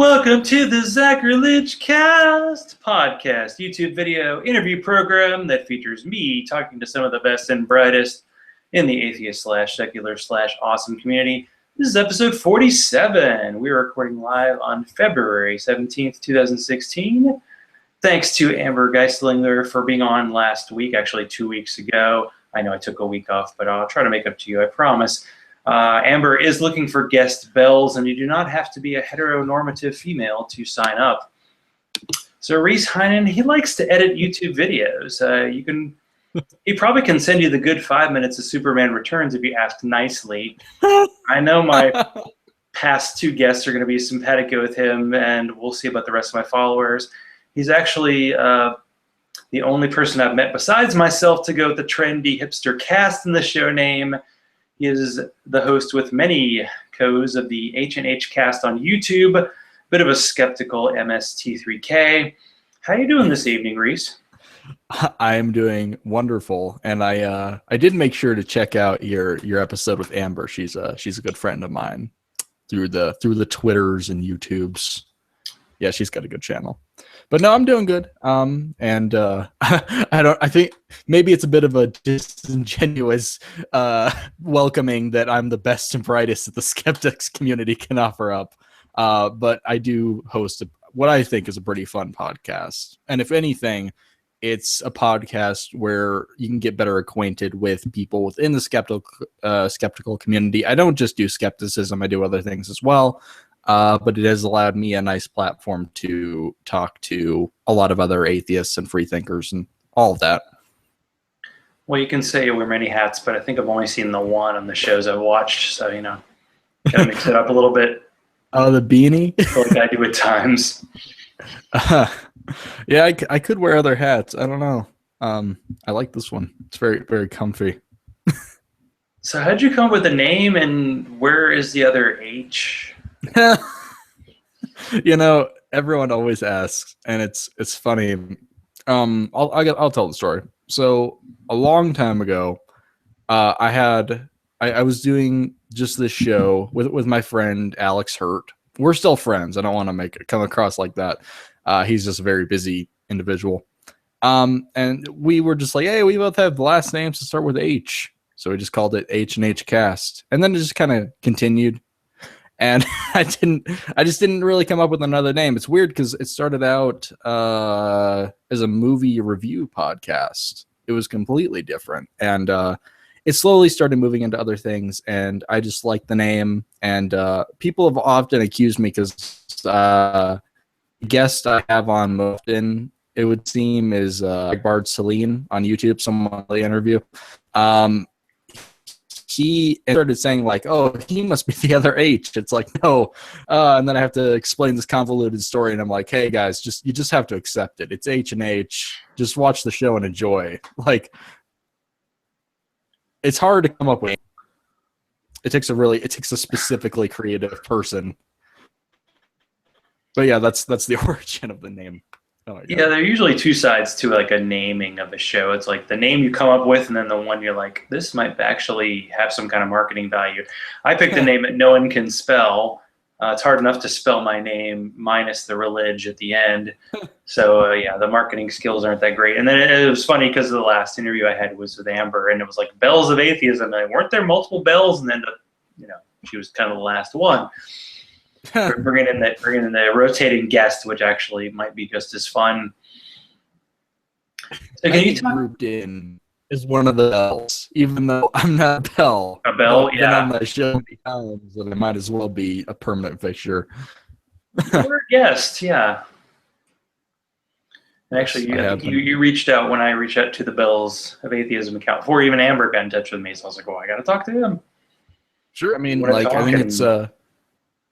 Welcome to the Zachrilege Cast podcast, YouTube video interview program that features me talking to some of the best and brightest in the atheist slash secular slash awesome community. This is episode 47. We're recording live on February 17th, 2016. Thanks to Amber Geislinger for being on last week, actually 2 weeks ago. I know I took a week off, but I'll try to make up to you, I promise. Amber is looking for guest bells, and you do not have to be a heteronormative female to sign up. So Reece Heinen, he likes to edit YouTube videos. He probably can send you the good 5 minutes of Superman Returns if you ask nicely. I know my past two guests are going to be simpatico with him, and we'll see about the rest of my followers. He's actually the only person I've met besides myself to go with the trendy hipster cast in the show name. He is the host with many co's of the H&H Cast on YouTube. Bit of a skeptical MST3K. How you doing this evening, Reece? I am doing wonderful, and I did make sure to check out your episode with Amber. She's a good friend of mine through the Twitters and YouTubes. Yeah, she's got a good channel. But no, I'm doing good. I think maybe it's a bit of a disingenuous welcoming that I'm the best and brightest that the skeptics community can offer up. But I do host what I think is a pretty fun podcast. And if anything, it's a podcast where you can get better acquainted with people within the skeptical community. I don't just do skepticism. I do other things as well. But it has allowed me a nice platform to talk to a lot of other atheists and free thinkers and all of that. Well, you can say you wear many hats, but I think I've only seen the one on the shows I've watched, so, gotta mix it up a little bit. Oh, the beanie? Like I do at times. Yeah, I could wear other hats. I don't know. I like this one. It's very, very comfy. So how'd you come up with the name, and where is the other H? Everyone always asks, and it's funny. I'll tell the story. So a long time ago, I was doing just this show with my friend Alex Hurt. We're still friends. I don't want to come across like that. He's just a very busy individual. And we were just like, hey, we both have the last names to start with H, so we just called it H&H Cast, and then it just kind of continued. And I just didn't really come up with another name. It's weird because it started out as a movie review podcast. It was completely different. And it slowly started moving into other things. And I just like the name. And people have often accused me because the guest I have on often, it would seem, is Bard Celine on YouTube, someone I interview. He started saying like, oh, he must be the other H. It's like, no. And then I have to explain this convoluted story. And I'm like, hey, guys, you just have to accept it. It's H&H. Just watch the show and enjoy. Like, it's hard to come up with. It takes a specifically creative person. But yeah, that's the origin of the name. Oh, yeah, there are usually two sides to like a naming of a show. It's like the name you come up with, and then the one you're like, this might actually have some kind of marketing value. I picked a name that no one can spell. It's hard enough to spell my name minus the religion at the end. So yeah, the marketing skills aren't that great. And then it was funny because the last interview I had was with Amber, and it was like Bells of Atheism. And weren't there multiple bells? And then she was kind of the last one. bringing in the rotating guest, which actually might be just as fun. So can you talk? Grouped in is one of the bells, even though I'm not a bell. A bell, yeah. Been on my show many times, and I might as well be a permanent fixture. You're a guest, yeah. And actually, you reached out when I reached out to the Bells of Atheism account before even Amber got in touch with me. So I was like, well, I got to talk to him. Sure, I mean, I think it's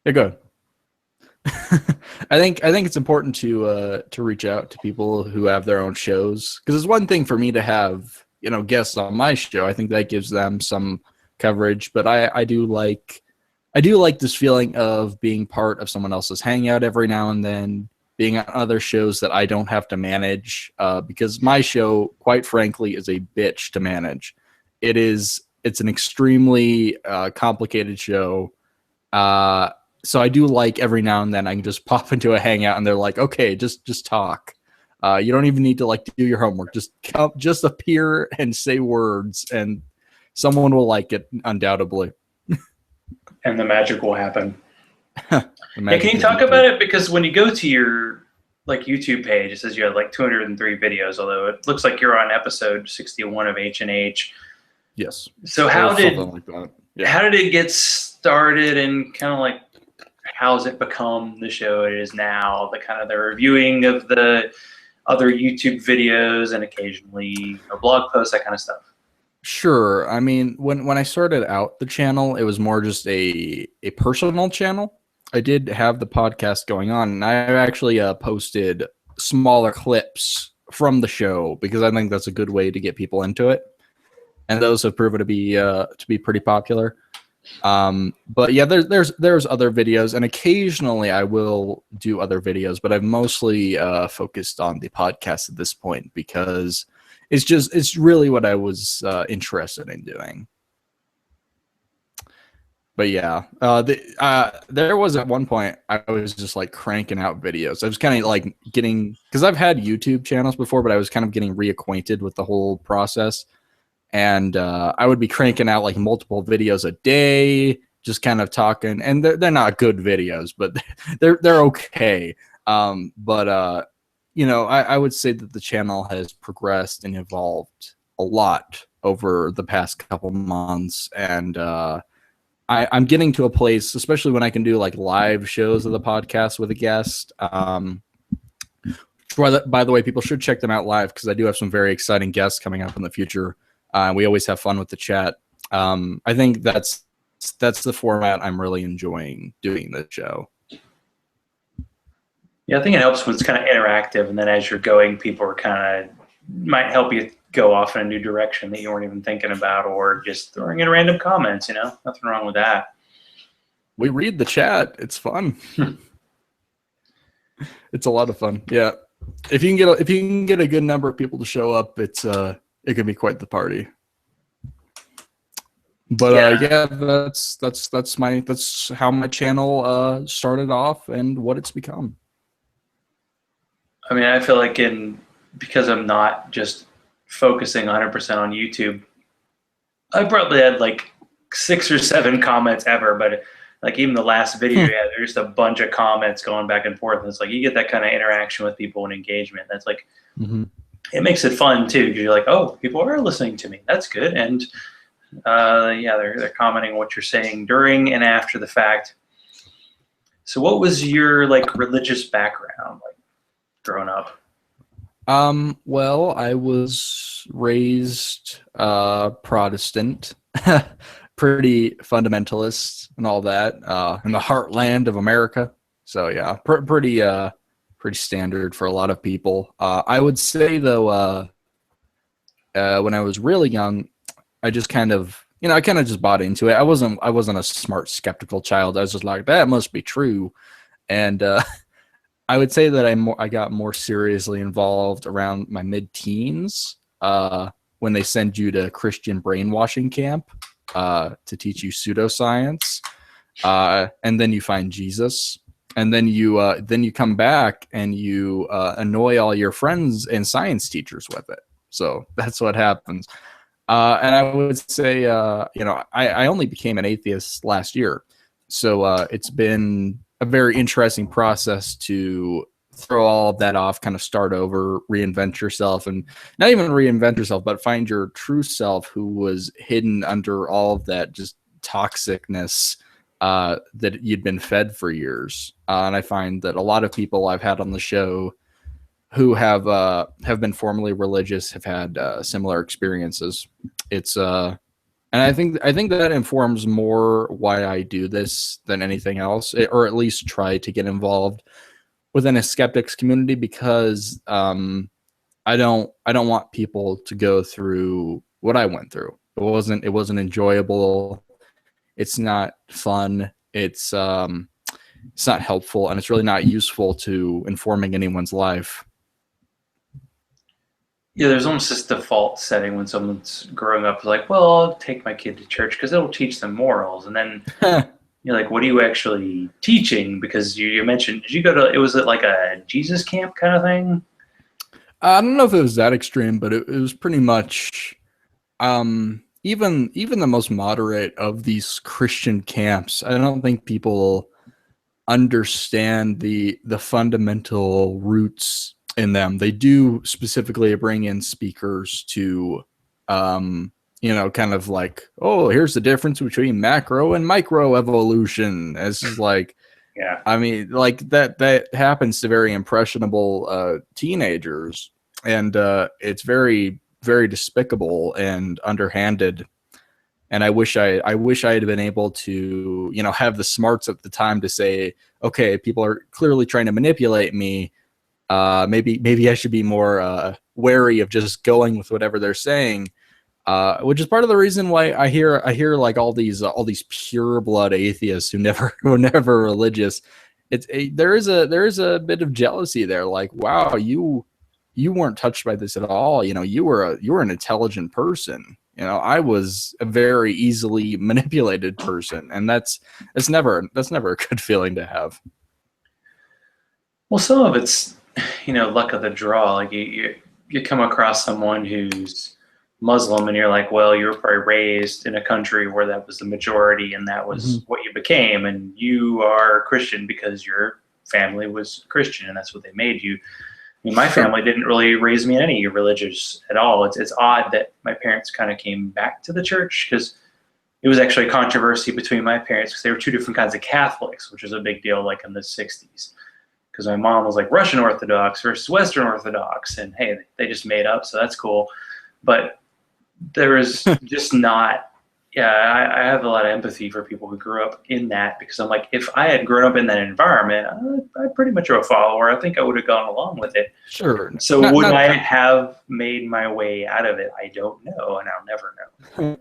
yeah, go ahead. I think it's important to reach out to people who have their own shows, because it's one thing for me to have guests on my show. I think that gives them some coverage, but I do like this feeling of being part of someone else's hangout every now and then, being on other shows that I don't have to manage, because my show, quite frankly, is a bitch to manage. It's an extremely complicated show. So I do like every now and then I can just pop into a hangout and they're like, okay, just talk. You don't even need to like do your homework. Just appear and say words, and someone will like it undoubtedly. And the magic will happen. The Yeah, magic can you will talk be about there. it? Because when you go to your like YouTube page, it says you have like 203 videos, although it looks like you're on episode 61 of H&H. Yes. So Or something like that. Yeah. how did it get started, and kind of like how's it become the show it is now? The kind of the reviewing of the other YouTube videos and occasionally blog posts, that kind of stuff. Sure. I mean, when I started out the channel, it was more just a personal channel. I did have the podcast going on, and I actually posted smaller clips from the show because I think that's a good way to get people into it, and those have proven to be pretty popular. But yeah, there's other videos, and occasionally I will do other videos, but I've mostly focused on the podcast at this point because it's really what I was interested in doing. But yeah, there was at one point I was just like cranking out videos. I was kind of like because I've had YouTube channels before, but I was kind of getting reacquainted with the whole process. And I would be cranking out like multiple videos a day, just kind of talking. And they're not good videos, but they're okay. But you know, I would say that the channel has progressed and evolved a lot over the past couple months, and I'm getting to a place, especially when I can do like live shows of the podcast with a guest. By the way, people should check them out live because I do have some very exciting guests coming up in the future. We always have fun with the chat. I think that's the format I'm really enjoying doing this show. Yeah, I think it helps when it's kind of interactive, and then as you're going, people are kind of might help you go off in a new direction that you weren't even thinking about, or just throwing in random comments. You know, nothing wrong with that. We read the chat. It's fun. It's a lot of fun. Yeah, if you can get a good number of people to show up, it can be quite the party. But yeah, that's how my channel started off and what it's become. I mean, I feel like because I'm not just focusing 100% on YouTube, I probably had like 6 or 7 comments ever, but like even the last video, yeah, there's just a bunch of comments going back and forth. And it's like you get that kind of interaction with people and engagement. That's like, It makes it fun too, because you're like, oh, people are listening to me. That's good. And yeah, they're commenting what you're saying during and after the fact. So what was your like religious background like growing up? Well, I was raised Protestant, pretty fundamentalist and all that, in the heartland of America. So yeah, pretty standard for a lot of people. I would say though, when I was really young, I just kind of just bought into it. I wasn't a smart, skeptical child. I was just like, that must be true. And I would say that I got more seriously involved around my mid-teens, when they send you to Christian brainwashing camp to teach you pseudoscience, and then you find Jesus, and then you come back and you annoy all your friends and science teachers with it. So that's what happens. And I would say, I only became an atheist last year, so it's been a very interesting process to throw all of that off, kind of start over, reinvent yourself, and not even reinvent yourself, but find your true self who was hidden under all of that just toxicness that you'd been fed for years. And I find that a lot of people I've had on the show who have been formerly religious have had similar experiences. It's and I think that informs more why I do this than anything else, or at least try to get involved within a skeptics community, because I don't want people to go through what I went through. It wasn't enjoyable. It's not fun. It's not helpful, and it's really not useful to informing anyone's life. Yeah, there's almost this default setting when someone's growing up like, well, I'll take my kid to church because it'll teach them morals. And then, like, what are you actually teaching? Because you mentioned, did you go to, was it like a Jesus camp kind of thing? I don't know if it was that extreme, but it was pretty much even the most moderate of these Christian camps. I don't think people understand the fundamental roots in them. They do specifically bring in speakers to kind of like, oh, here's the difference between macro and micro evolution. As is like, Yeah. I mean, like that happens to very impressionable teenagers, and it's very, very despicable and underhanded. And I wish I had been able to, have the smarts at the time to say, okay, people are clearly trying to manipulate me. Maybe I should be more wary of just going with whatever they're saying. Which is part of the reason why I hear like all these pure blood atheists who were never religious. There is a bit of jealousy there. Like, wow, you weren't touched by this at all. You were an intelligent person. I was a very easily manipulated person, and that's never a good feeling to have. Well, some of it's, luck of the draw. Like you come across someone who's Muslim and you're like, well, you were probably raised in a country where that was the majority and that was what you became. And you are Christian because your family was Christian and that's what they made you. I mean, my family didn't really raise me in any religious at all. It's odd that my parents kind of came back to the church because it was actually a controversy between my parents because they were two different kinds of Catholics, which was a big deal like in the 60s. Because my mom was like Russian Orthodox versus Western Orthodox. And hey, they just made up, so that's cool. But there is just not, I have a lot of empathy for people who grew up in that because I'm like, if I had grown up in that environment, I pretty much are a follower. I think I would have gone along with it. Sure. So would I have made my way out of it? I don't know, and I'll never know.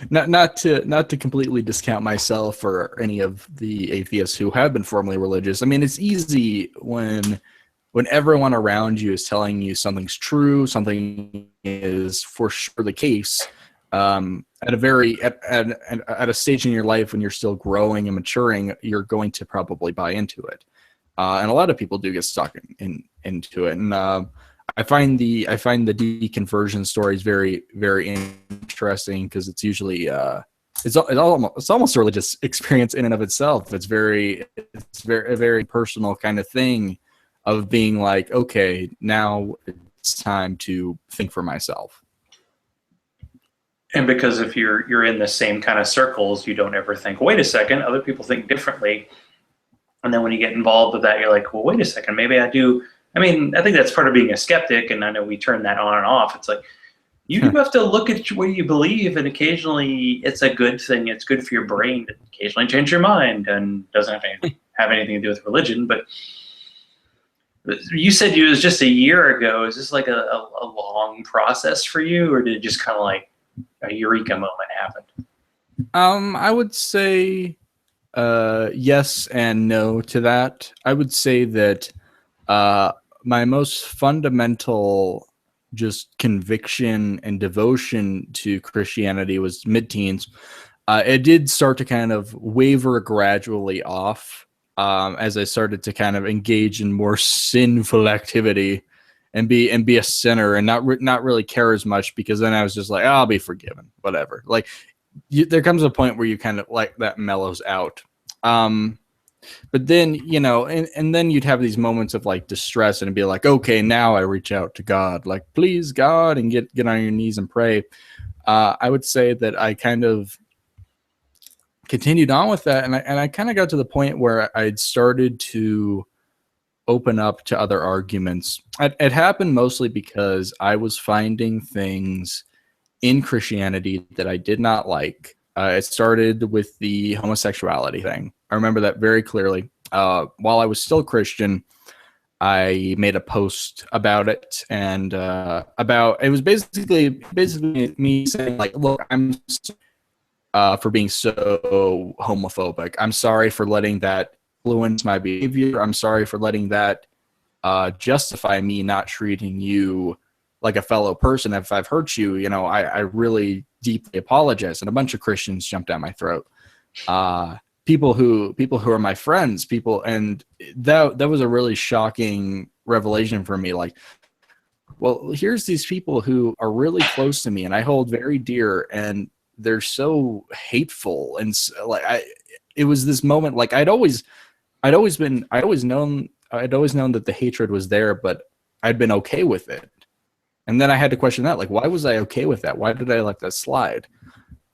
Not to completely discount myself or any of the atheists who have been formerly religious. I mean, it's easy when everyone around you is telling you something's true, something is for sure the case. At a stage in your life when you're still growing and maturing, you're going to probably buy into it, and a lot of people do get stuck into it. And I find the deconversion stories very, very interesting because it's usually it's almost a religious experience in and of itself. It's a very personal kind of thing of being like, okay, now it's time to think for myself. And because if you're in the same kind of circles, you don't ever think, wait a second, other people think differently. And then when you get involved with that, you're like, well, wait a second, maybe I do. I mean, I think that's part of being a skeptic, and I know we turn that on and off. It's like, you do have to look at what you believe, and occasionally it's a good thing. It's good for your brain to occasionally change your mind, and doesn't have anything to do with religion. But you said it was just a year ago. Is this like a long process for you, or did it just kind of like a Eureka moment happen? I would say yes and no to that. I would say that my most fundamental just conviction and devotion to Christianity was mid-teens. It did start to kind of waver gradually off as I started to kind of engage in more sinful activity and be a sinner and not really care as much, because then I was just like, oh, I'll be forgiven, whatever. Like there comes a point where you kind of like that mellows out. But then, and then you'd have these moments of like distress and be like, okay, now I reach out to God, like, please God, and get on your knees and pray. I would say that I kind of continued on with that. And I kind of got to the point where I'd started to open up to other arguments. It happened mostly because I was finding things in Christianity that I did not like. It started with the homosexuality thing. I remember that very clearly. While I was still Christian, I made a post about it, and it was basically me saying like, look, I'm for being so homophobic. I'm sorry for letting that influence my behavior. I'm sorry for letting that justify me not treating you like a fellow person. If I've hurt you, I really deeply apologize. And a bunch of Christians jumped down my throat. people who are my friends, and that was a really shocking revelation for me. Like, well, here's these people who are really close to me and I hold very dear, and they're so hateful. And it was this moment, like I'd always known that the hatred was there, but I'd been okay with it. And then I had to question that, like, why was I okay with that? Why did I let that slide?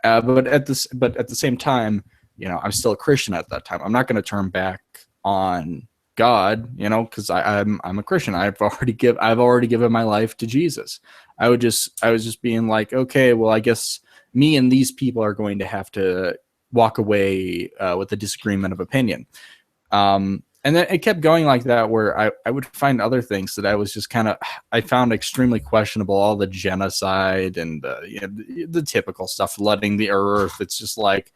But at the same time, I'm still a Christian at that time. I'm not going to turn back on God, because I'm a Christian. I've already given my life to Jesus. I was just being like, okay, well, I guess me and these people are going to have to walk away with a disagreement of opinion. And then it kept going like that, where I would find other things that I was just I found extremely questionable, all the genocide and the typical stuff, flooding the earth. It's just like,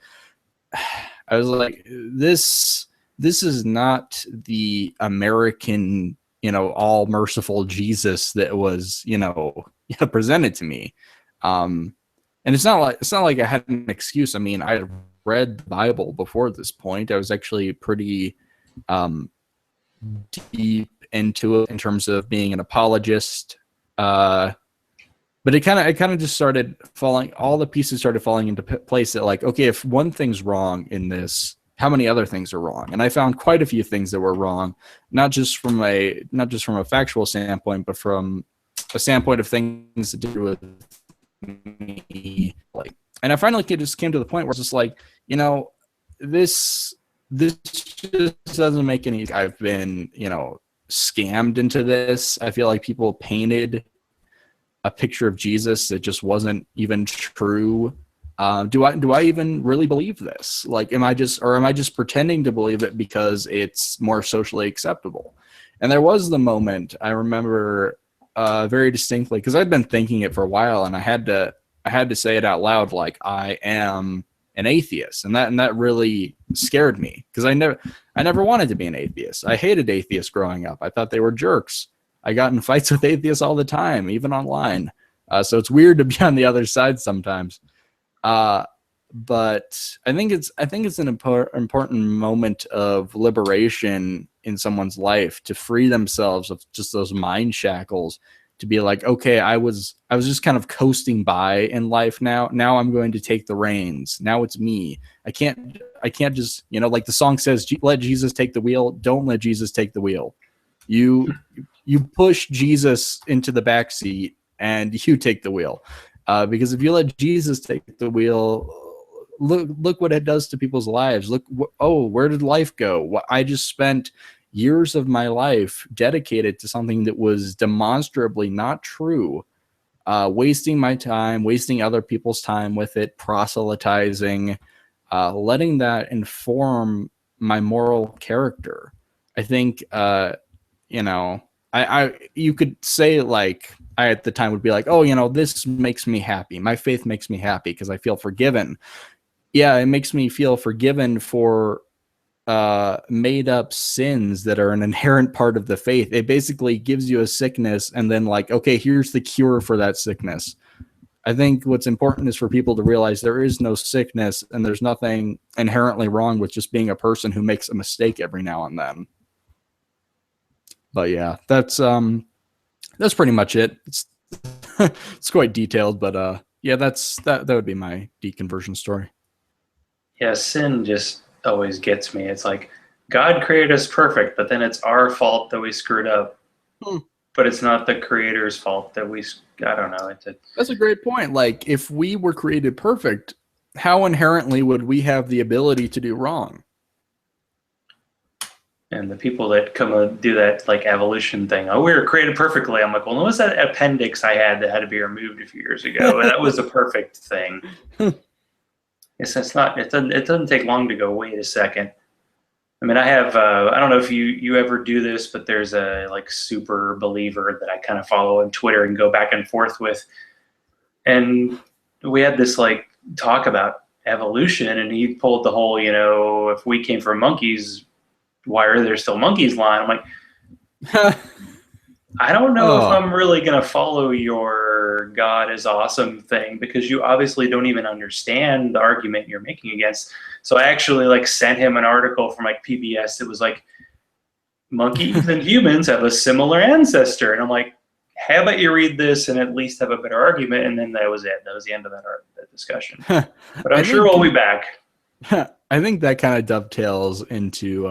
I was like, this is not the American, all merciful Jesus that was, presented to me. And it's not like I had an excuse. I mean, I had read the Bible before this point. I was actually pretty deep into it in terms of being an apologist. But it kind of just started falling. All the pieces started falling into place. That, like, okay, if one thing's wrong in this, how many other things are wrong? And I found quite a few things that were wrong, not just from a factual standpoint, but from a standpoint of things to do with me. Like, and I finally just came to the point where it's just like, this just doesn't make any. I've been, scammed into this. I feel like people painted a picture of Jesus that just wasn't even true. Do I even really believe this? Like, am I just pretending to believe it because it's more socially acceptable? And there was the moment I remember very distinctly, because I'd been thinking it for a while, and I had to say it out loud, like, I am an atheist, and that really scared me, because I never wanted to be an atheist. I hated atheists growing up. I thought they were jerks. I got in fights with atheists all the time, even online. So it's weird to be on the other side sometimes. But I think it's an important moment of liberation in someone's life, to free themselves of just those mind shackles, to be like, okay, I was just kind of coasting by in life. Now I'm going to take the reins. Now it's me. I can't just, like the song says, let Jesus take the wheel. Don't let Jesus take the wheel. You push Jesus into the back seat and you take the wheel. Because if you let Jesus take the wheel, look what it does to people's lives. Look, where did life go? I just spent years of my life dedicated to something that was demonstrably not true, wasting my time, wasting other people's time with it, proselytizing, letting that inform my moral character. I think, you could say, like, I at the time would be like, oh, this makes me happy. My faith makes me happy because I feel forgiven. Yeah, it makes me feel forgiven for made up sins that are an inherent part of the faith. It basically gives you a sickness, and then, like, okay, here's the cure for that sickness. I think what's important is for people to realize there is no sickness, and there's nothing inherently wrong with just being a person who makes a mistake every now and then. But yeah, that's pretty much it. It's quite detailed, but yeah, that would be my deconversion story. Yeah, sin just always gets me. It's like, God created us perfect, but then it's our fault that we screwed up. But it's not the creator's fault that I don't know. That's a great point. Like, if we were created perfect, how inherently would we have the ability to do wrong? And the people that come and do that, like, evolution thing, we were created perfectly. I'm like, well, what was that appendix I had that had to be removed a few years ago? That was a perfect thing. It's not. It doesn't take long to go, wait a second. I mean, I have. I don't know if you ever do this, but there's a, like, super believer that I kind of follow on Twitter and go back and forth with, and we had this, like, talk about evolution, and he pulled the whole, if we came from monkeys, why are there still monkeys line? I'm like, I don't know if Oh, I'm really going to follow your God is awesome thing, because you obviously don't even understand the argument you're making against. So I actually like sent him an article from like PBS. It was like, monkeys and humans have a similar ancestor. And I'm like, how about you read this and at least have a better argument? And then that was it. That was the end of that discussion. But I'm sure we'll be back. I think that kind of dovetails into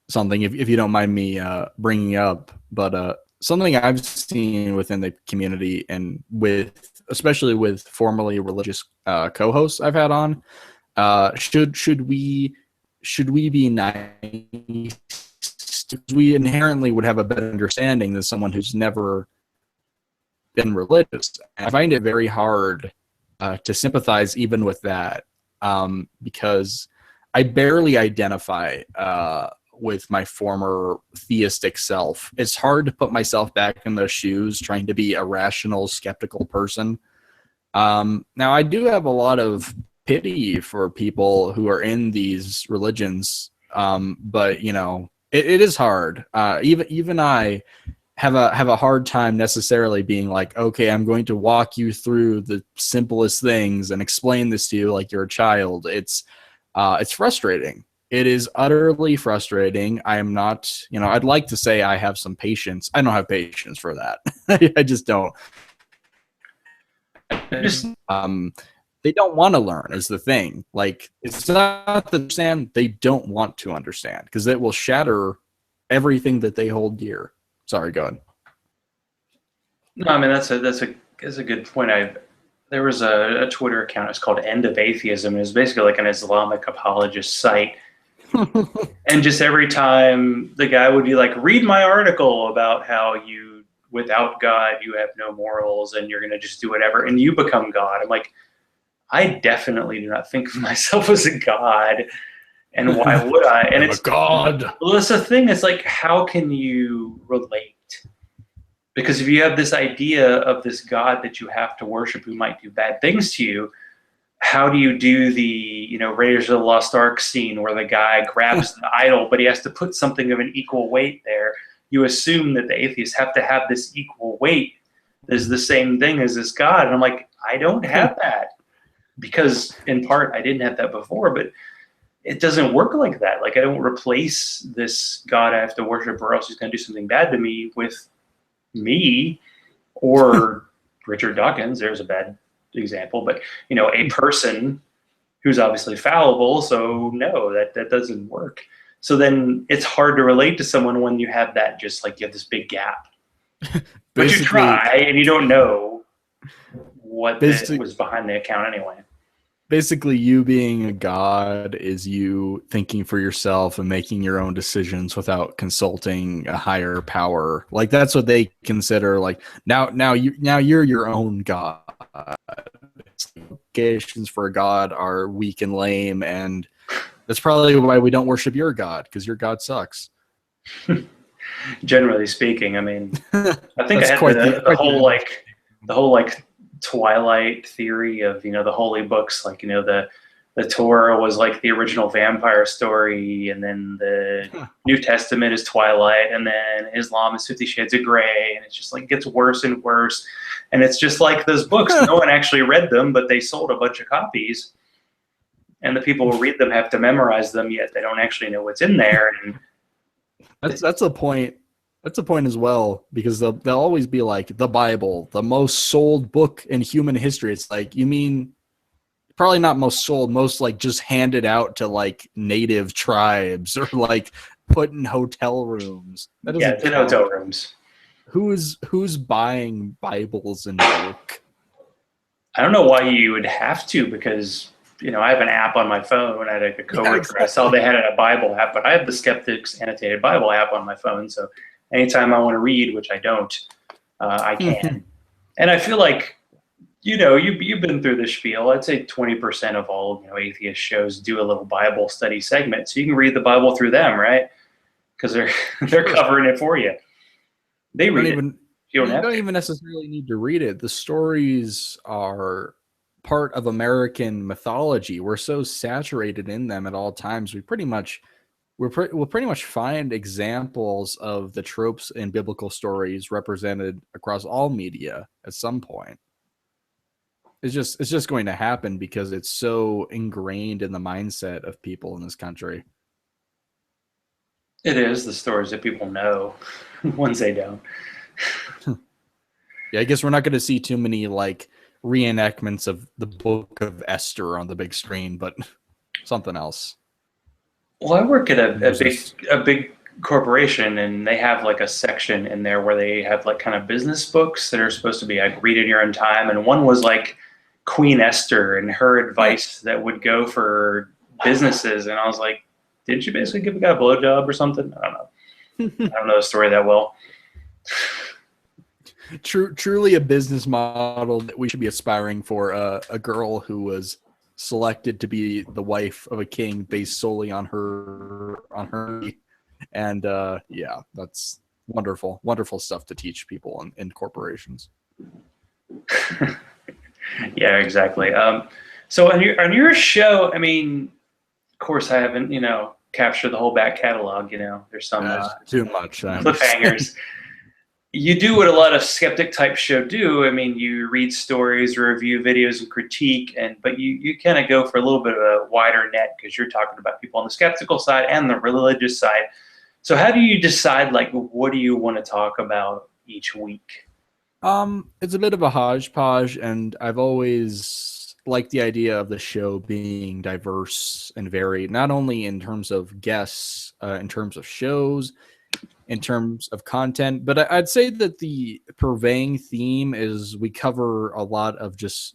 something, if you don't mind me bringing up, but something I've seen within the community and especially with formerly religious co-hosts I've had on, should we be nice? We inherently would have a better understanding than someone who's never been religious. I find it very hard to sympathize even with that, because I barely identify with my former theistic self. It's hard to put myself back in those shoes, trying to be a rational, skeptical person. Now, I do have a lot of pity for people who are in these religions, but it is hard. Even I have a hard time necessarily being like, okay, I'm going to walk you through the simplest things and explain this to you like you're a child. It's frustrating. It is utterly frustrating. I am not, I'd like to say I have some patience. I don't have patience for that. I just don't. They don't want to learn is the thing. Like, it's not that they understand, they don't want to understand, because it will shatter everything that they hold dear. Sorry, go ahead. No, I mean that's a good point. There was a Twitter account. It's called End of Atheism. It was basically like an Islamic apologist site. And just every time the guy would be like, read my article about how without God, you have no morals and you're going to just do whatever and you become God. I'm like, I definitely do not think of myself as a God. And why would I? And it's a God. Well, it's a thing. It's like, how can you relate? Because if you have this idea of this God that you have to worship who might do bad things to you, how do you do the Raiders of the Lost Ark scene where the guy grabs the idol, but he has to put something of an equal weight there? You assume that the atheists have to have this equal weight as the same thing as this God. And I'm like, I don't have that, because in part I didn't have that before, but it doesn't work like that. Like, I don't replace this God I have to worship or else he's going to do something bad to me with me or Richard Dawkins. There's a bad example, but a person who's obviously fallible. So no, that doesn't work. So then it's hard to relate to someone when you have that, just like you have this big gap, but you try and you don't know what was behind the account anyway. Basically, you being a god is you thinking for yourself and making your own decisions without consulting a higher power. Like, that's what they consider. Like, now you're your own god. Obligations for a god are weak and lame, and that's probably why we don't worship your god, because your god sucks. Generally speaking, I mean, I think I had the whole Twilight theory of the holy books, like the Torah was like the original vampire story, and then the New Testament is Twilight, and then Islam is 50 Shades of Grey, and it's just like gets worse and worse. And it's just like those books, no one actually read them, but they sold a bunch of copies, and the people who read them have to memorize them, yet they don't actually know what's in there. And that's a point. That's a point as well, because they'll always be like, the Bible, the most sold book in human history. It's like, you mean probably not most sold, most like just handed out to like native tribes or like put in hotel rooms. Yeah, it's in hotel rooms. Who's buying Bibles in bulk? I don't know why you would have to, because I have an app on my phone. I had a coworker. I saw they had a Bible app, but I have the Skeptics Annotated Bible app on my phone. So anytime I want to read, which I don't, I can. And I feel like, you've been through the spiel. I'd say 20% of all atheist shows do a little Bible study segment, so you can read the Bible through them, right? Because they're covering it for you. They read it. You don't even necessarily need to read it. The stories are part of American mythology. We're so saturated in them at all times. We pretty much we'll pretty much find examples of the tropes in biblical stories represented across all media at some point. It's just going to happen because it's so ingrained in the mindset of people in this country. It is the stories that people know, ones they don't. Yeah, I guess we're not going to see too many like reenactments of the book of Esther on the big screen, but something else. Well, I work at a big corporation, and they have like a section in there where they have like kind of business books that are supposed to be like read in your own time, and one was like Queen Esther and her advice that would go for businesses, and I was like, didn't you basically give a guy a blowjob or something? I don't know. I don't know the story that well. Truly a business model that we should be aspiring for. A girl who was selected to be the wife of a king based solely on her, and yeah, that's wonderful stuff to teach people in corporations. Yeah, exactly. So on your show, I mean, of course, I haven't captured the whole back catalog. There's some too much cliffhangers. You do what a lot of skeptic type show do. I mean, you read stories, review videos, and critique, but you kind of go for a little bit of a wider net because you're talking about people on the skeptical side and the religious side. So how do you decide, like, what do you want to talk about each week? It's a bit of a hodgepodge, and I've always liked the idea of the show being diverse and varied, not only in terms of guests, in terms of shows, in terms of content, but I'd say that the purveying theme is we cover a lot of just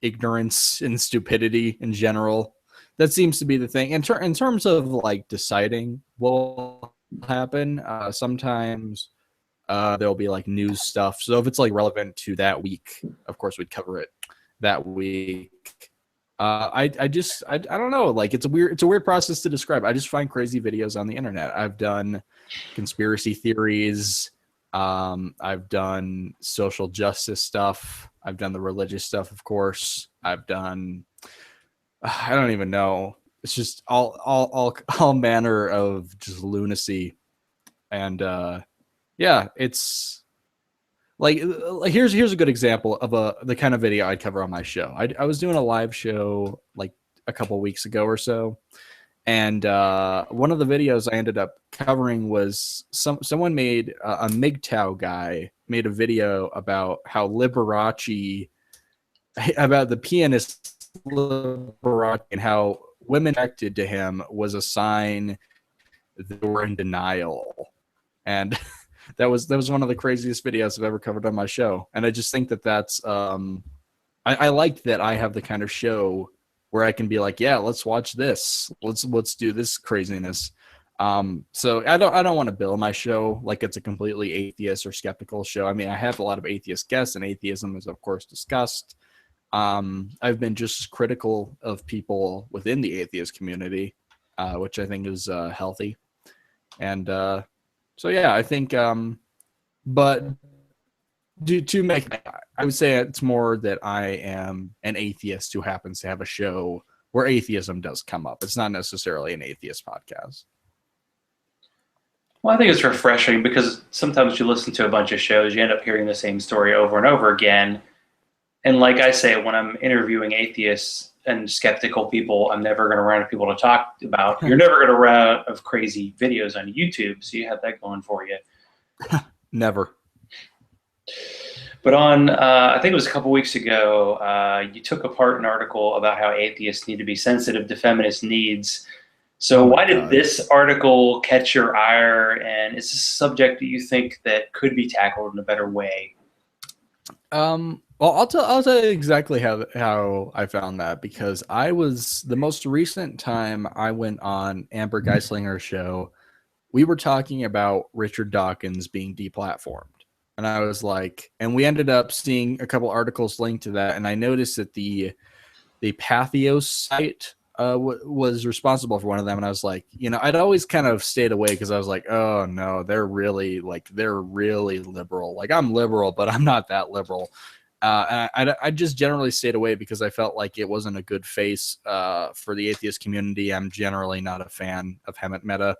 ignorance and stupidity in general. That seems to be the thing. In terms of like deciding what will happen, sometimes there'll be like news stuff. So if it's like relevant to that week, of course we'd cover it that week. I don't know. Like it's a weird process to describe. I just find crazy videos on the internet. I've done conspiracy theories. I've done social justice stuff. I've done the religious stuff, of course. I've done, I don't even know. It's just all manner of just lunacy. And yeah, it's like here's a good example of the kind of video I'd cover on my show. I was doing a live show like a couple weeks ago or so, and one of the videos I ended up covering was someone made a MGTOW guy made a video about how about the pianist Liberace and how women attracted to him was a sign they were in denial, and that was one of the craziest videos I've ever covered on my show. And I just think that's I liked that I have the kind of show where I can be like, yeah, let's watch this. Let's do this craziness. So I don't want to bill my show like it's a completely atheist or skeptical show. I mean, I have a lot of atheist guests, and atheism is of course discussed. I've been just as critical of people within the atheist community, which I think is healthy. And so yeah, I think, but to make, I would say it's more that I am an atheist who happens to have a show where atheism does come up. It's not necessarily an atheist podcast. Well, I think it's refreshing because sometimes you listen to a bunch of shows, you end up hearing the same story over and over again. And like I say, when I'm interviewing atheists and skeptical people, I'm never going to run out of people to talk about. You're never going to run out of crazy videos on YouTube, so you have that going for you. Never. But on, I think it was a couple weeks ago, you took apart an article about how atheists need to be sensitive to feminist needs. So why did this article catch your ire, and is this a subject that you think that could be tackled in a better way? Well, I'll tell you exactly how I found that, because I was the most recent time I went on Amber Geislinger's show, we were talking about Richard Dawkins being deplatformed. And I was like, and we ended up seeing a couple articles linked to that. And I noticed that the Pathos site was responsible for one of them. And I was like, I'd always kind of stayed away because I was like, oh no, they're really liberal. Like I'm liberal, but I'm not that liberal. I just generally stayed away because I felt like it wasn't a good face for the atheist community. I'm generally not a fan of Hemet Meta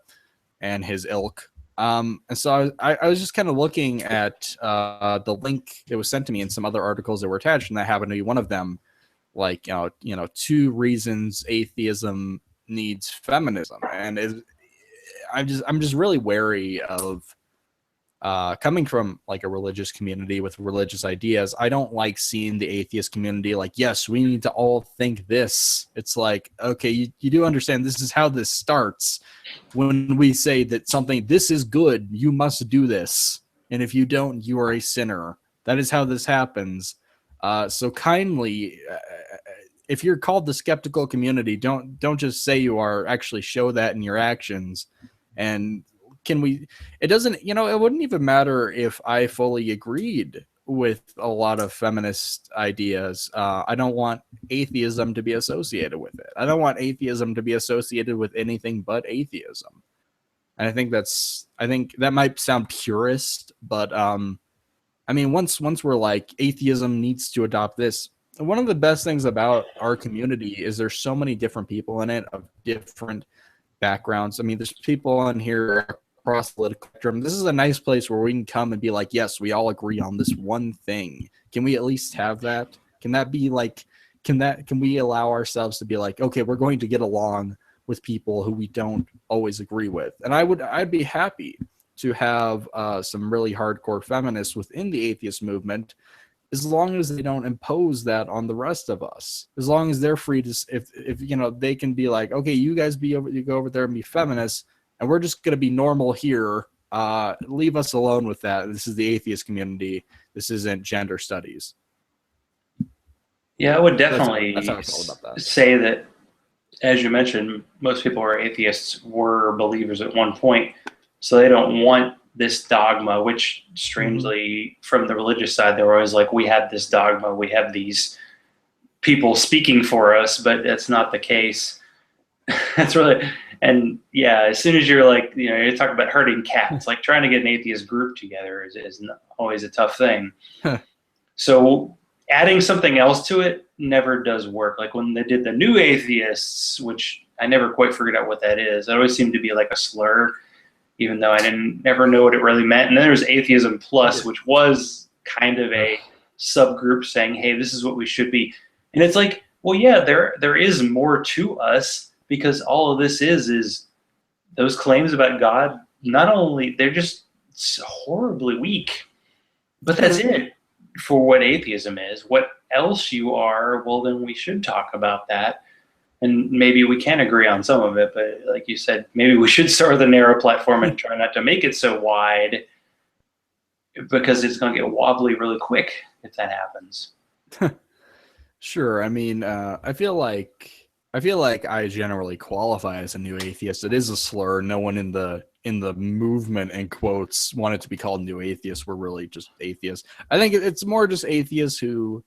and his ilk. And so I was just kind of looking at the link that was sent to me and some other articles that were attached, and that happened to be one of them. Like, 2 reasons atheism needs feminism, and I'm just really wary of coming from like a religious community with religious ideas. I don't like seeing the atheist community like, yes, we need to all think this. It's like, okay, you do understand this is how this starts. When we say that something, this is good, you must do this. And if you don't, you are a sinner. That is how this happens. So kindly, if you're called the skeptical community, don't just say you are. Actually show that in your actions. And it doesn't, it wouldn't even matter if I fully agreed with a lot of feminist ideas. I don't want atheism to be associated with it. I don't want atheism to be associated with anything but atheism. And I think that might sound purist, but once we're like, atheism needs to adopt this. One of the best things about our community is there's so many different people in it of different backgrounds. There's people on here across the political spectrum. This is a nice place where we can come and be like, yes, we all agree on this one thing. Can we at least have that? Can that be like, can we allow ourselves to be like, okay, we're going to get along with people who we don't always agree with? And I'd be happy to have some really hardcore feminists within the atheist movement, as long as they don't impose that on the rest of us. As long as they're free to, if they can be like, okay, you guys you go over there and be feminists, and we're just going to be normal here. Leave us alone with that. This is the atheist community. This isn't gender studies. Yeah, I would definitely that's how I felt about that. Say that, as you mentioned, most people who are atheists were believers at one point, so they don't want this dogma, which strangely from the religious side, they were always like, we have this dogma, we have these people speaking for us, but that's not the case. That's really, and yeah, as soon as you're like, you talk about herding cats, like trying to get an atheist group together is always a tough thing. So adding something else to it never does work. Like when they did the New Atheists, which I never quite figured out what that is. It always seemed to be like a slur, even though I never know what it really meant. And then there's Atheism Plus, which was kind of a subgroup saying, hey, this is what we should be. And it's like, well, yeah, there is more to us, because all of this is those claims about God. Not only, they're just horribly weak, but that's it for what atheism is. What else you are, well, then we should talk about that. And maybe we can agree on some of it, but like you said, maybe we should start with a narrow platform and try not to make it so wide, because it's going to get wobbly really quick if that happens. Sure. I feel like I generally qualify as a new atheist. It is a slur. No one in the movement, in quotes, wanted to be called new atheists. We're really just atheists. I think it's more just atheists who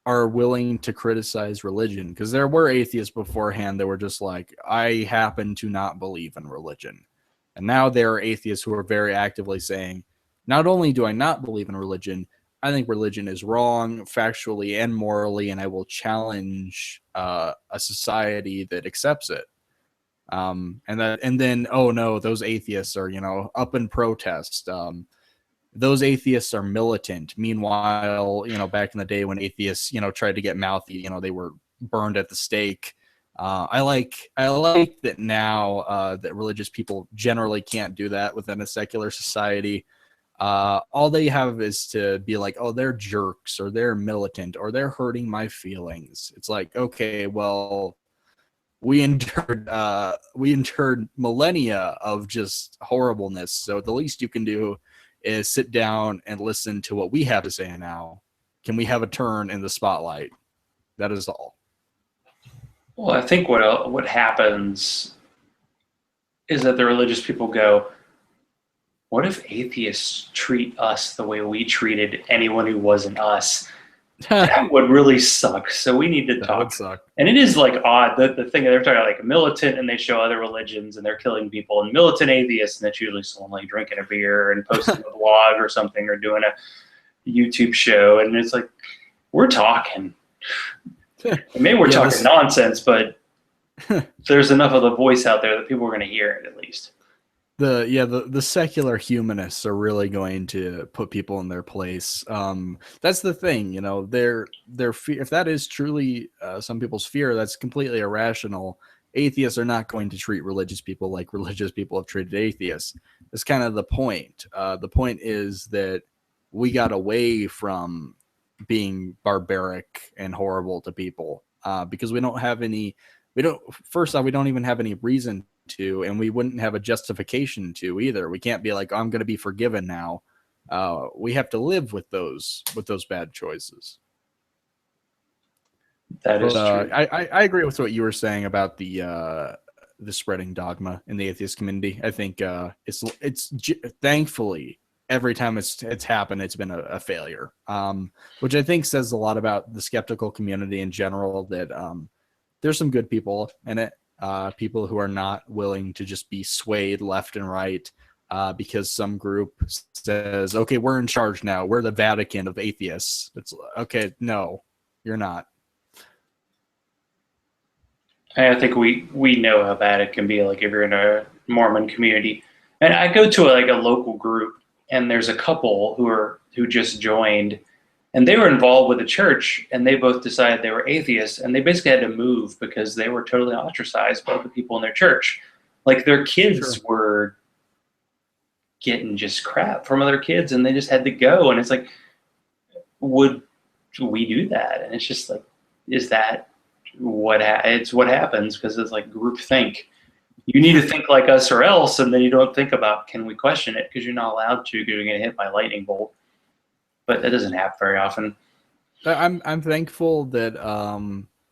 are willing to criticize religion, because there were atheists beforehand that were just like, I happen to not believe in religion. And now there are atheists who are very actively saying, not only do I not believe in religion, I think religion is wrong factually and morally, and I will challenge a society that accepts it. And then, oh no, those atheists are, up in protest. Those atheists are militant. Meanwhile, back in the day when atheists, tried to get mouthy, they were burned at the stake. I like that now that religious people generally can't do that within a secular society. All they have is to be like, oh, they're jerks, or they're militant, or they're hurting my feelings. It's like, okay, well, we endured millennia of just horribleness. So the least you can do is sit down and listen to what we have to say now. Can we have a turn in the spotlight? That is all. Well, I think what happens is that the religious people go, what if atheists treat us the way we treated anyone who wasn't us? That would really suck. So we need to talk. That would suck. And it is like odd, the thing they're talking about, like militant, and they show other religions and they're killing people, and militant atheists, and that's usually someone like drinking a beer and posting a blog or something, or doing a YouTube show. And it's like, we're talking. Maybe we're talking nonsense, but there's enough of the voice out there that people are going to hear it at least. The secular humanists are really going to put people in their place. That's the thing, their fear, if that is truly some people's fear, that's completely irrational. Atheists are not going to treat religious people like religious people have treated atheists. That's kind of the point. The point is that we got away from being barbaric and horrible to people because we don't even have any reason to, and we wouldn't have a justification to either. We can't be like, I'm going to be forgiven now. We have to live with those bad choices. That is true. I agree with what you were saying about the spreading dogma in the atheist community. I think it's thankfully every time it's happened, it's been a failure, which I think says a lot about the skeptical community in general, that there's some good people in it, people who are not willing to just be swayed left and right because some group says, okay, we're in charge now. We're the Vatican of atheists. It's okay. No, you're not. I think we know how bad it can be, like if you're in a Mormon community. And I go to a local group, and there's a couple who just joined, and they were involved with the church, and they both decided they were atheists, and they basically had to move because they were totally ostracized by the people in their church. Like their kids were getting just crap from other kids, and they just had to go. And it's like, would we do that? And it's just like, is that it's what happens? Because it's like groupthink. You need to think like us or else, and then you don't think about, can we question it? Because you're not allowed to, because you're going to get hit by a lightning bolt. But that doesn't happen very often. I'm thankful that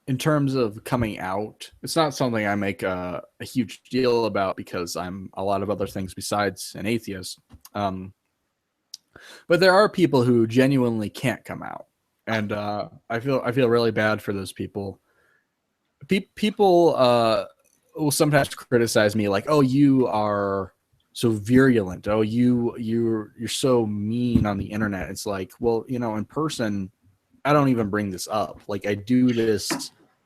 in terms of coming out, it's not something I make a huge deal about because I'm a lot of other things besides an atheist. But there are people who genuinely can't come out, and I feel really bad for those people. People will sometimes criticize me like, oh, you are so virulent. Oh, you're so mean on the internet. It's like, well, in person, I don't even bring this up. Like I do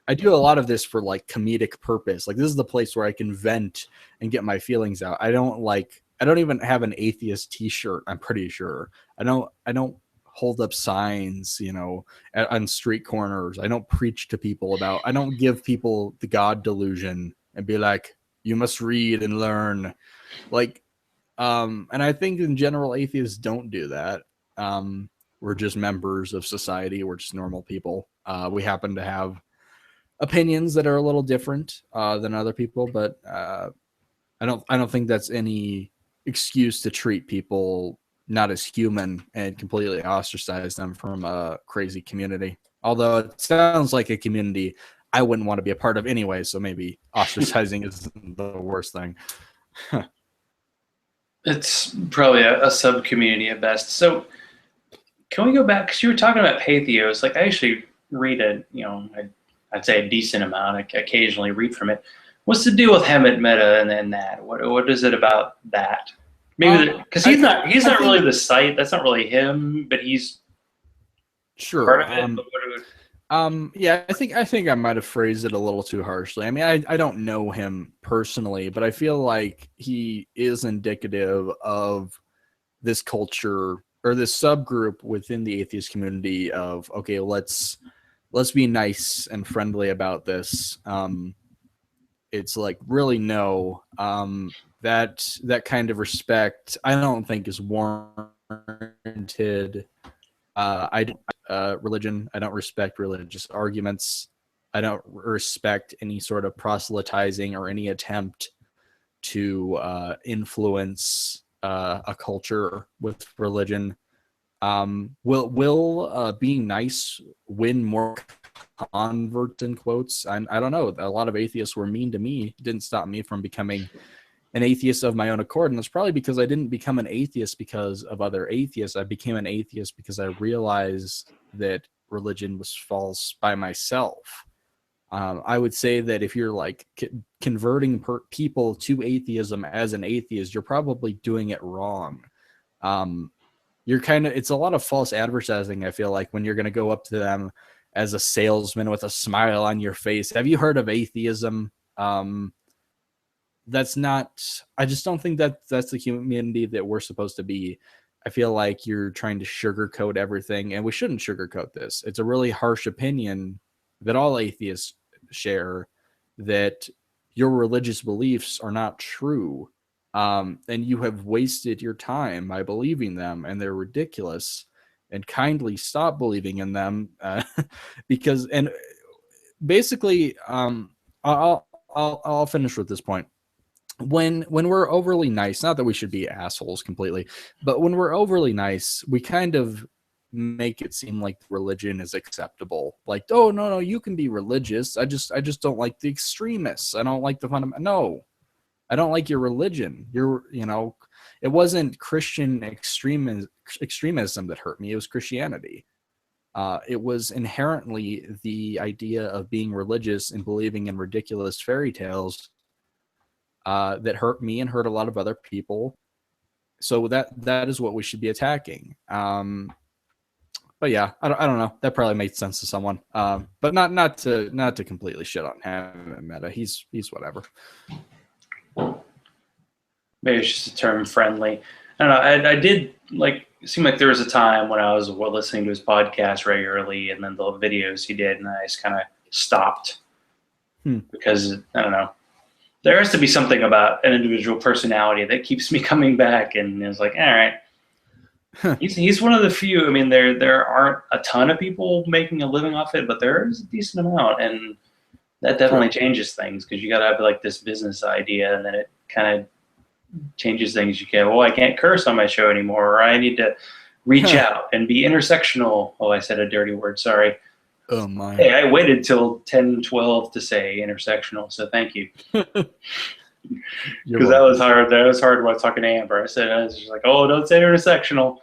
a lot of this for like comedic purpose. Like this is the place where I can vent and get my feelings out. I don't even have an atheist t-shirt. I'm pretty sure. I don't hold up signs, on street corners. I don't preach to people I don't give people the God delusion and be like, you must read and learn. Like, and I think in general, atheists don't do that. We're just members of society. We're just normal people. We happen to have opinions that are a little different than other people, but I don't think that's any excuse to treat people not as human and completely ostracize them from a crazy community. Although it sounds like a community I wouldn't want to be a part of anyway, so maybe ostracizing isn't the worst thing. It's probably a sub-community at best. So can we go back, because you were talking about pathos. Like I actually read I'd say a decent amount. I occasionally read from it. What's the deal with Hemet Meta and that? What is it about that? Maybe because he's not really the site. That's not really him, but he's sure part of it. Yeah, I think I might have phrased it a little too harshly. I mean, I don't know him personally, but I feel like he is indicative of this culture or this subgroup within the atheist community of, okay, let's be nice and friendly about this. It's like, really, no, that kind of respect I don't think is warranted. I don't religion. I don't respect religious arguments. I don't respect any sort of proselytizing or any attempt to influence a culture with religion. Will being nice win more converts in quotes? I don't know. A lot of atheists were mean to me. It didn't stop me from becoming an atheist of my own accord, and that's probably because I didn't become an atheist because of other atheists. I became an atheist because I realized that religion was false by myself. I would say that if you're like converting people to atheism as an atheist, you're probably doing it wrong. it's a lot of false advertising. I feel like when you're going to go up to them as a salesman with a smile on your face. Have you heard of atheism? That's not, I just don't think that that's the community that we're supposed to be. I feel like you're trying to sugarcoat everything, and we shouldn't sugarcoat this. It's a really harsh opinion that all atheists share, that your religious beliefs are not true. And you have wasted your time by believing them, and they're ridiculous, and kindly stop believing in them. Because, and basically, I'll finish with this point. When we're overly nice, not that we should be assholes completely, but when we're overly nice, we kind of make it seem like religion is acceptable. Like, oh no, you can be religious. I just don't like the extremists. I don't like the fundamental. No, I don't like your religion. It wasn't Christian extremism that hurt me. It was Christianity. It was inherently the idea of being religious and believing in ridiculous fairy tales that hurt me and hurt a lot of other people. So that is what we should be attacking. But yeah, I don't know. That probably made sense to someone. But not to completely shit on him and Meta. He's whatever. Maybe it's just a term friendly. I don't know. I did like. It seemed like there was a time when I was listening to his podcast regularly, and then the videos he did, and I just kind of stopped because I don't know. There has to be something about an individual personality that keeps me coming back, and it's like, all right. He's one of the few. I mean, there aren't a ton of people making a living off it, but there is a decent amount, and that definitely changes things because you got to have like this business idea, and then it kind of changes things. You can, I can't curse on my show anymore, or I need to reach out and be intersectional. Oh, I said a dirty word. Sorry. Oh my. Hey, I waited till 10:12 to say intersectional, so thank you. Because that was hard. That was hard when I was talking to Amber. I was just like, oh, don't say intersectional.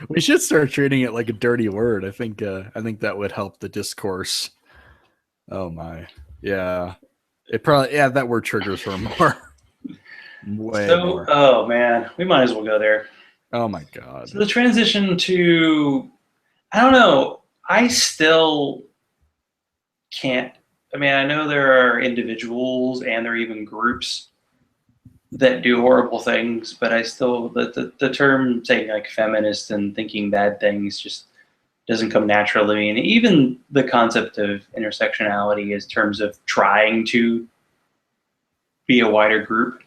We should start treating it like a dirty word. I think that would help the discourse. Oh my. Yeah. That word triggers her more. More. Oh man, we might as well go there. Oh my God. So the transition to, I don't know, I still can't. I mean, I know there are individuals and there are even groups that do horrible things, but I still, the term saying like feminist and thinking bad things just doesn't come naturally to me. And even the concept of intersectionality as terms of trying to be a wider group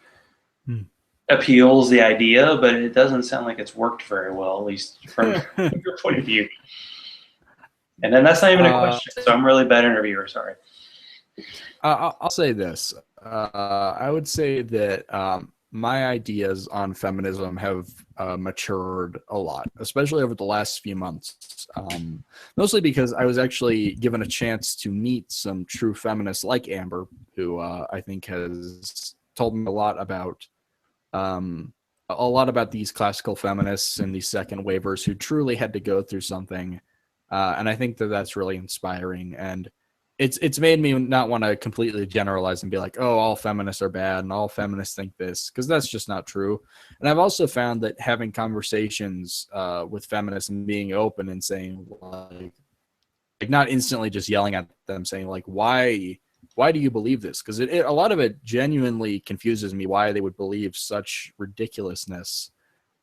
appeals the idea, but it doesn't sound like it's worked very well, at least from your point of view. And then that's not even a question, so I'm a really bad interviewer, sorry. I'll say this. I would say that my ideas on feminism have matured a lot, especially over the last few months. Mostly because I was actually given a chance to meet some true feminists like Amber, who I think has told me a lot about these classical feminists and these second wavers who truly had to go through something. And I think that that's really inspiring. And it's made me not want to completely generalize and be like, oh, all feminists are bad and all feminists think this, because that's just not true. And I've also found that having conversations with feminists and being open and saying like not instantly just yelling at them, saying like, why do you believe this? Because a lot of it genuinely confuses me why they would believe such ridiculousness.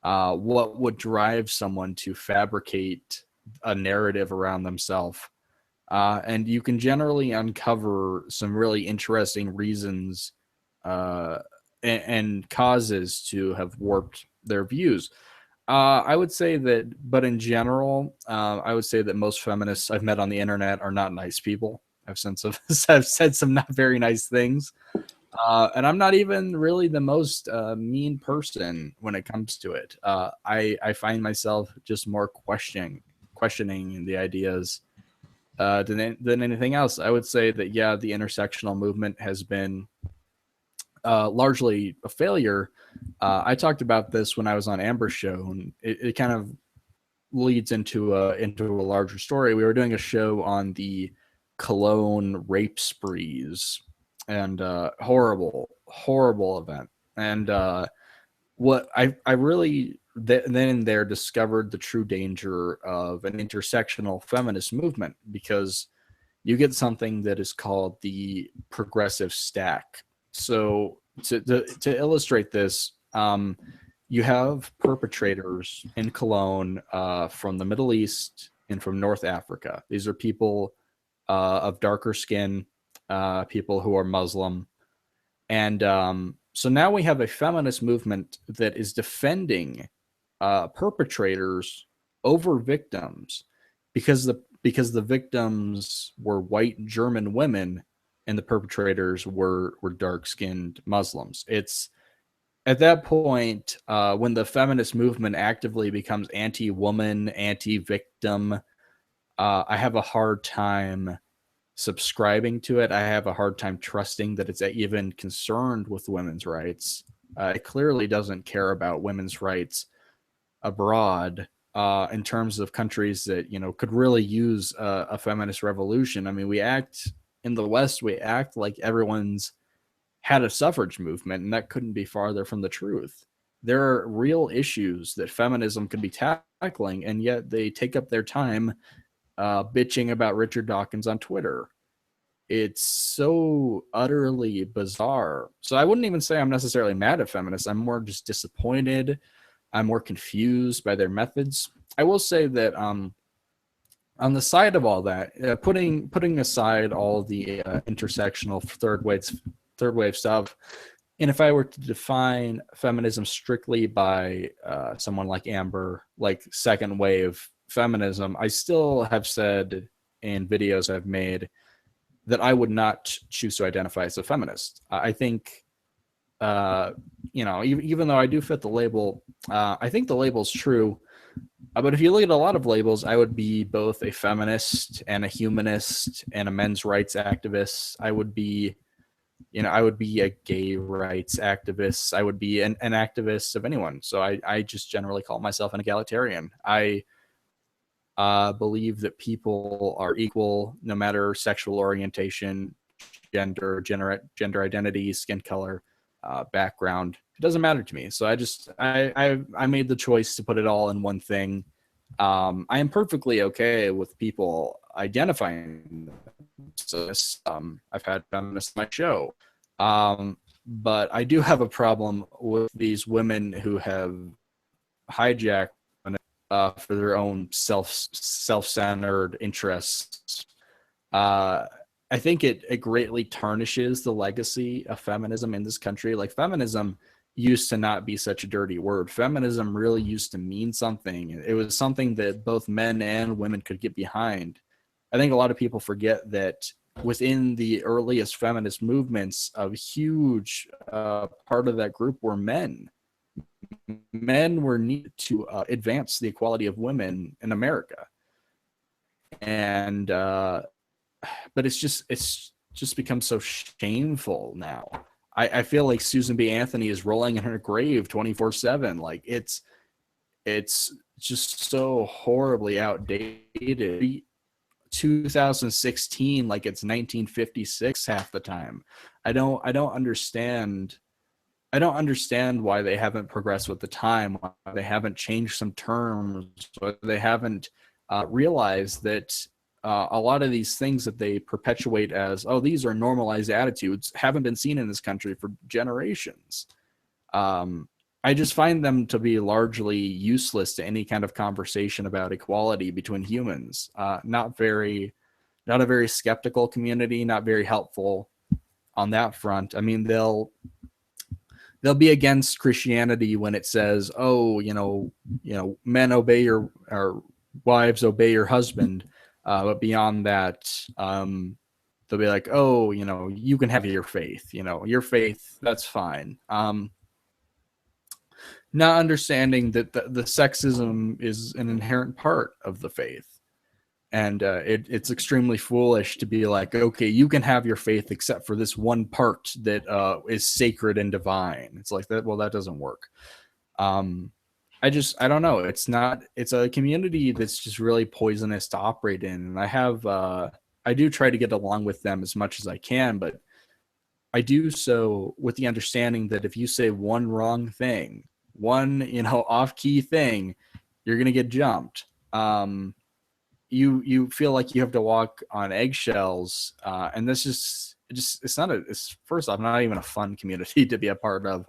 What would drive someone to fabricate a narrative around themselves? And you can generally uncover some really interesting reasons and causes to have warped their views. I would say that, but in general, I would say that most feminists I've met on the internet are not nice people. I've said some not very nice things. And I'm not even really the most mean person when it comes to it. I find myself just more questioning the ideas than anything else. I would say that, yeah, the intersectional movement has been largely a failure. I talked about this when I was on Amber's show, and it kind of leads into a larger story. We were doing a show on the Cologne rape sprees, and horrible event. And what I really then and there discovered the true danger of an intersectional feminist movement, because you get something that is called the progressive stack. So to illustrate this, you have perpetrators in Cologne from the Middle East and from North Africa. These are people of darker skin, people who are Muslim. And so now we have a feminist movement that is defending perpetrators over victims, because the victims were white German women and the perpetrators were dark-skinned Muslims. It's at that point when the feminist movement actively becomes anti-woman, anti-victim, I have a hard time subscribing to it. I have a hard time trusting that it's even concerned with women's rights. It clearly doesn't care about women's rights abroad, in terms of countries that, you know, could really use a feminist revolution. I mean, in the West, we act like everyone's had a suffrage movement, and that couldn't be farther from the truth. There are real issues that feminism could be tackling, and yet they take up their time bitching about Richard Dawkins on Twitter. It's so utterly bizarre. So I wouldn't even say I'm necessarily mad at feminists. I'm more just disappointed. I'm more confused by their methods. I will say that on the side of all that, putting aside all the intersectional third wave stuff, and if I were to define feminism strictly by someone like Amber, like second wave feminism, I still have said in videos I've made that I would not choose to identify as a feminist. I think, even though I do fit the label, I think the label's true. But if you look at a lot of labels, I would be both a feminist and a humanist and a men's rights activist. I would be a gay rights activist. I would be an activist of anyone. So I just generally call myself an egalitarian. I believe that people are equal, no matter sexual orientation, gender identity, skin color, background. It doesn't matter to me. So I made the choice to put it all in one thing. I am perfectly okay with people identifying. So I've had feminists on my show, but I do have a problem with these women who have hijacked for their own self-centered interests. I think it greatly tarnishes the legacy of feminism in this country. Like, feminism used to not be such a dirty word. Feminism really used to mean something. It was something that both men and women could get behind. I think a lot of people forget that within the earliest feminist movements, a huge part of that group were men. Men were needed to advance the equality of women in America. And but it's just become so shameful now. I feel like Susan B. Anthony is rolling in her grave 24/7. Like, it's just so horribly outdated. 2016, like it's 1956 half the time. I don't understand why they haven't progressed with the time, why they haven't changed some terms, why they haven't realized that a lot of these things that they perpetuate as, oh, these are normalized attitudes, haven't been seen in this country for generations. I just find them to be largely useless to any kind of conversation about equality between humans. Not a very skeptical community, not very helpful on that front. I mean, they'll be against Christianity when it says, oh, men obey or wives obey your husband. But beyond that, they'll be like, oh, you can have your faith, your faith, that's fine. Not understanding that the sexism is an inherent part of the faith. And it's extremely foolish to be like, okay, you can have your faith except for this one part that is sacred and divine. It's like that. Well, that doesn't work. I don't know. It's a community that's just really poisonous to operate in. And I do try to get along with them as much as I can, but I do so with the understanding that if you say one wrong thing, one, off-key thing, you're going to get jumped. You feel like you have to walk on eggshells, and this is it's first off not even a fun community to be a part of.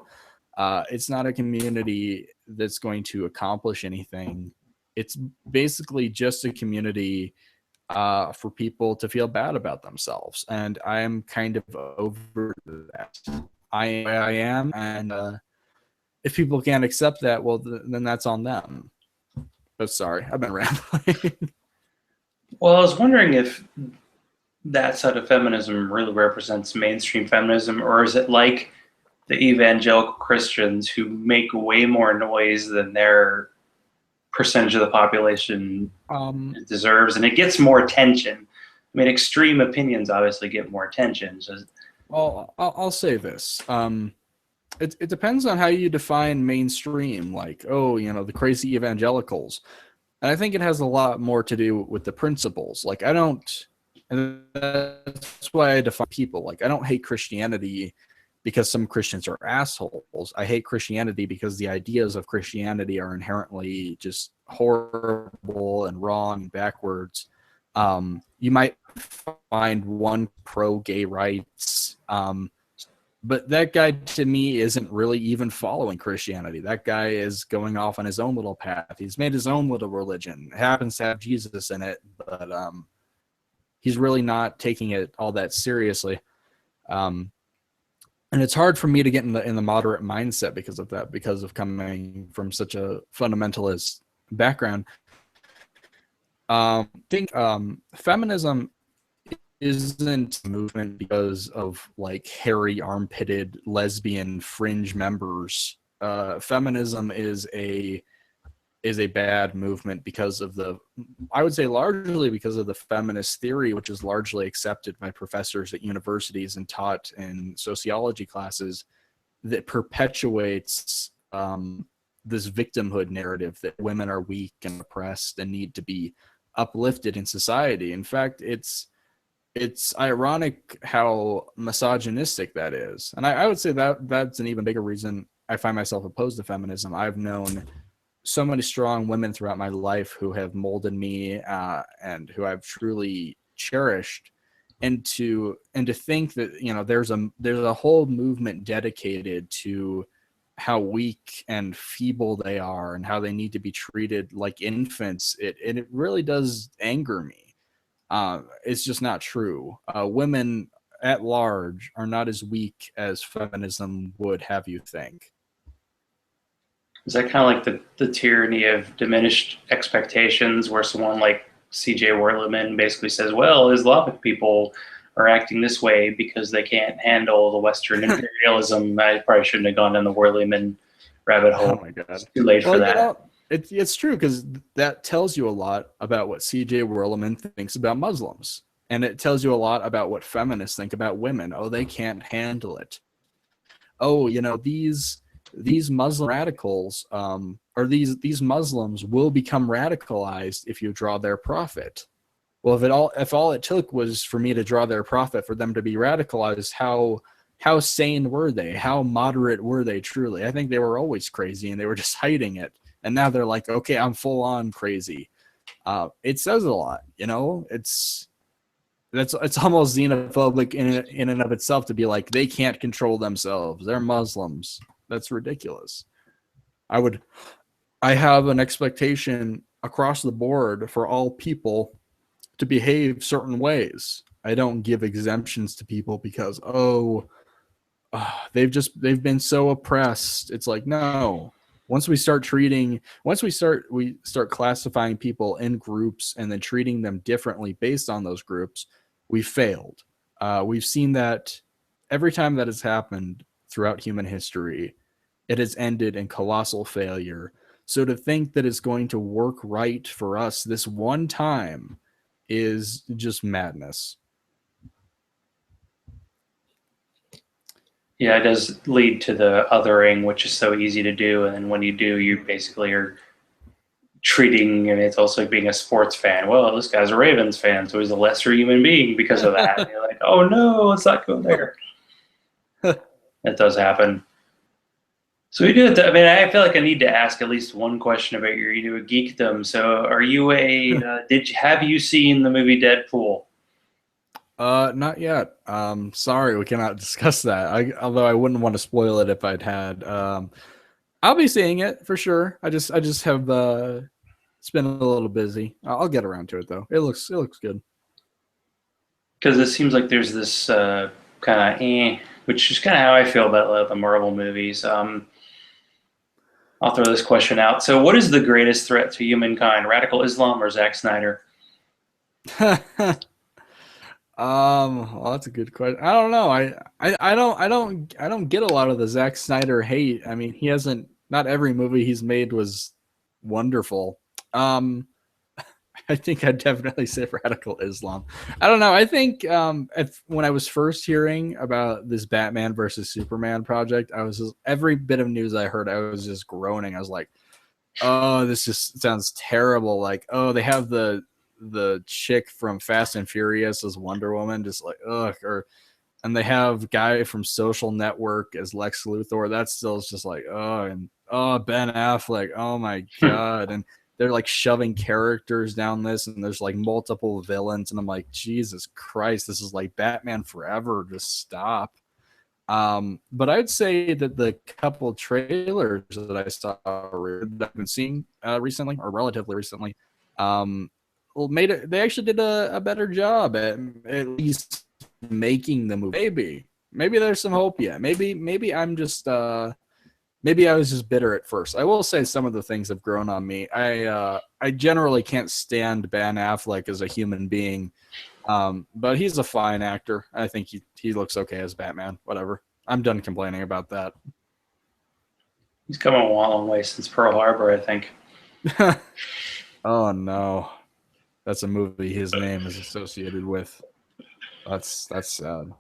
It's not a community that's going to accomplish anything. It's basically just a community for people to feel bad about themselves, and I am kind of over that. I am, and if people can't accept that, well, then that's on them. But sorry, I've been rambling. Well, I was wondering if that side of feminism really represents mainstream feminism, or is it like the evangelical Christians who make way more noise than their percentage of the population deserves, and it gets more attention? I mean, extreme opinions obviously get more attention. So, well, I'll say this. It depends on how you define mainstream. Like, the crazy evangelicals. And I think it has a lot more to do with the principles. Like, and that's why I define people. Like, I don't hate Christianity because some Christians are assholes. I hate Christianity because the ideas of Christianity are inherently just horrible and wrong and backwards. You might find one pro-gay rights, but that guy, to me, isn't really even following Christianity. That guy is going off on his own little path. He's made his own little religion. It happens to have Jesus in it, but he's really not taking it all that seriously. And it's hard for me to get in the moderate mindset because of that, because of coming from such a fundamentalist background. I think feminism isn't a movement because of like hairy armpitted lesbian fringe members. Feminism is a bad movement because of I would say largely because of the feminist theory, which is largely accepted by professors at universities and taught in sociology classes, that perpetuates this victimhood narrative that women are weak and oppressed and need to be uplifted in society. In fact, it's ironic how misogynistic that is. And I would say that's an even bigger reason I find myself opposed to feminism. I've known so many strong women throughout my life who have molded me and who I've truly cherished. And to think that, there's a whole movement dedicated to how weak and feeble they are and how they need to be treated like infants, it really does anger me. It's just not true. Women at large are not as weak as feminism would have you think. is that kind of like the tyranny of diminished expectations, where someone like C.J. Werleman basically says, well, Islamic people are acting this way because they can't handle the Western imperialism. I probably shouldn't have gone down the Werleman rabbit hole. Oh my God. It's too late for that. It's true, because that tells you a lot about what C.J. Werleman thinks about Muslims. And it tells you a lot about what feminists think about women. Oh, they can't handle it. Oh, these Muslim radicals, or these Muslims will become radicalized if you draw their prophet. Well, if all it took was for me to draw their prophet for them to be radicalized, how sane were they? How moderate were they truly? I think they were always crazy and they were just hiding it. And now they're like, okay, I'm full on crazy. It says a lot, it's almost xenophobic in and of itself to be like, they can't control themselves. They're Muslims. That's ridiculous. I have an expectation across the board for all people to behave certain ways. I don't give exemptions to people because, they've been so oppressed. It's like, no. Once we start classifying people in groups and then treating them differently based on those groups, we failed. We've seen that every time that has happened throughout human history, it has ended in colossal failure. So to think that it's going to work right for us this one time is just madness. Yeah, it does lead to the othering, which is so easy to do. And then when you do, you basically are treating, and it's also like being a sports fan. Well, this guy's a Ravens fan, so he's a lesser human being because of that. And you're like, oh no, let's not go there. That does happen. So we do it. I mean, I feel like I need to ask at least one question about your geekdom. So, are you a? Have you seen the movie Deadpool? Not yet. Sorry, we cannot discuss that. Although I wouldn't want to spoil it if I'd had. I'll be seeing it for sure. I just have it's been a little busy. I'll get around to it though. It looks good. Because it seems like there's this kind of which is kind of how I feel about the Marvel movies. I'll throw this question out. So, what is the greatest threat to humankind, radical Islam or Zack Snyder? Well, that's a good question. I don't know. I don't get a lot of the Zack Snyder hate. I mean, he hasn't. Not every movie he's made was wonderful. Um, I think I'd definitely say radical Islam. I don't know. I think when I was first hearing about this Batman versus Superman project, I was just, every bit of news I heard, I was just groaning. I was like, "Oh, this just sounds terrible." Like, "Oh, they have the chick from Fast and Furious as Wonder Woman," just like, ugh. And they have guy from Social Network as Lex Luthor. That still is just like, oh, and Ben Affleck. Oh my god, and they're like shoving characters down this, and there's like multiple villains, and I'm like, Jesus Christ, this is like Batman Forever. Just stop. But I'd say that the couple trailers that I saw that I've been seeing recently, or relatively recently, well, they actually did a better job at least making the movie. Maybe there's some hope yet. Maybe I'm just maybe I was just bitter at first. I will say some of the things have grown on me. I generally can't stand Ben Affleck as a human being, but he's a fine actor. I think he looks okay as Batman. Whatever. I'm done complaining about that. He's come a long way since Pearl Harbor, I think. Oh no, that's a movie his name is associated with. That's sad.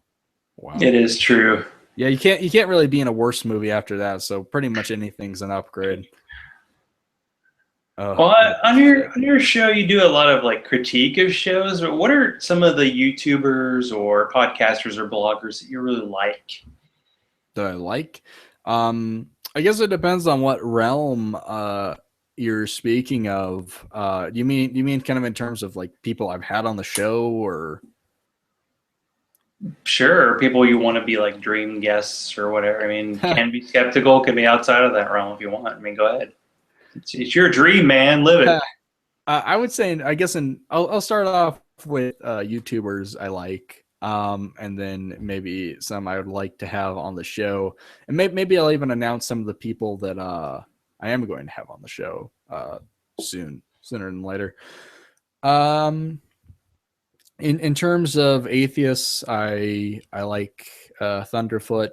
Wow. It is true. Yeah, you can't really be in a worse movie after that. So pretty much anything's an upgrade. Well, on your show, you do a lot of like critique of shows. But what are some of the YouTubers or podcasters or bloggers that you really like? That I like? I guess it depends on what realm you're speaking of. You mean kind of in terms of like people I've had on the show, or? Sure, people you want to be like dream guests or whatever. I mean, can be skeptical, can be outside of that realm if you want. I mean, go ahead. It's your dream, man. Live it. I would say, I guess, I'll start off with YouTubers I like, and then maybe some I would like to have on the show, and maybe I'll even announce some of the people that I am going to have on the show sooner than later. In terms of atheists, I like Thunderfoot.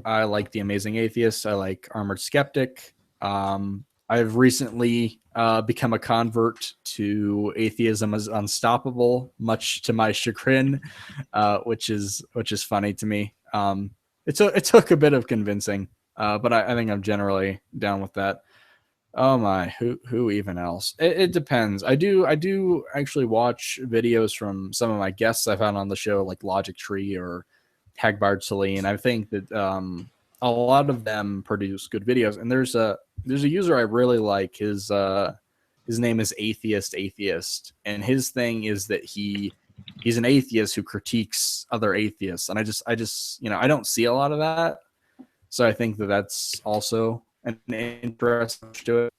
I like The Amazing Atheist. I like Armored Skeptic. I've recently become a convert to atheism as unstoppable, much to my chagrin, which is funny to me. It took a bit of convincing, but I think I'm generally down with that. Oh my, who even else? It depends. I do actually watch videos from some of my guests I've had on the show, like Logic Tree or Hagbard Celine. I think that a lot of them produce good videos. And there's a user I really like. His name is Atheist, and his thing is that he's an atheist who critiques other atheists. And I just I don't see a lot of that, so I think that that's also an interest to it.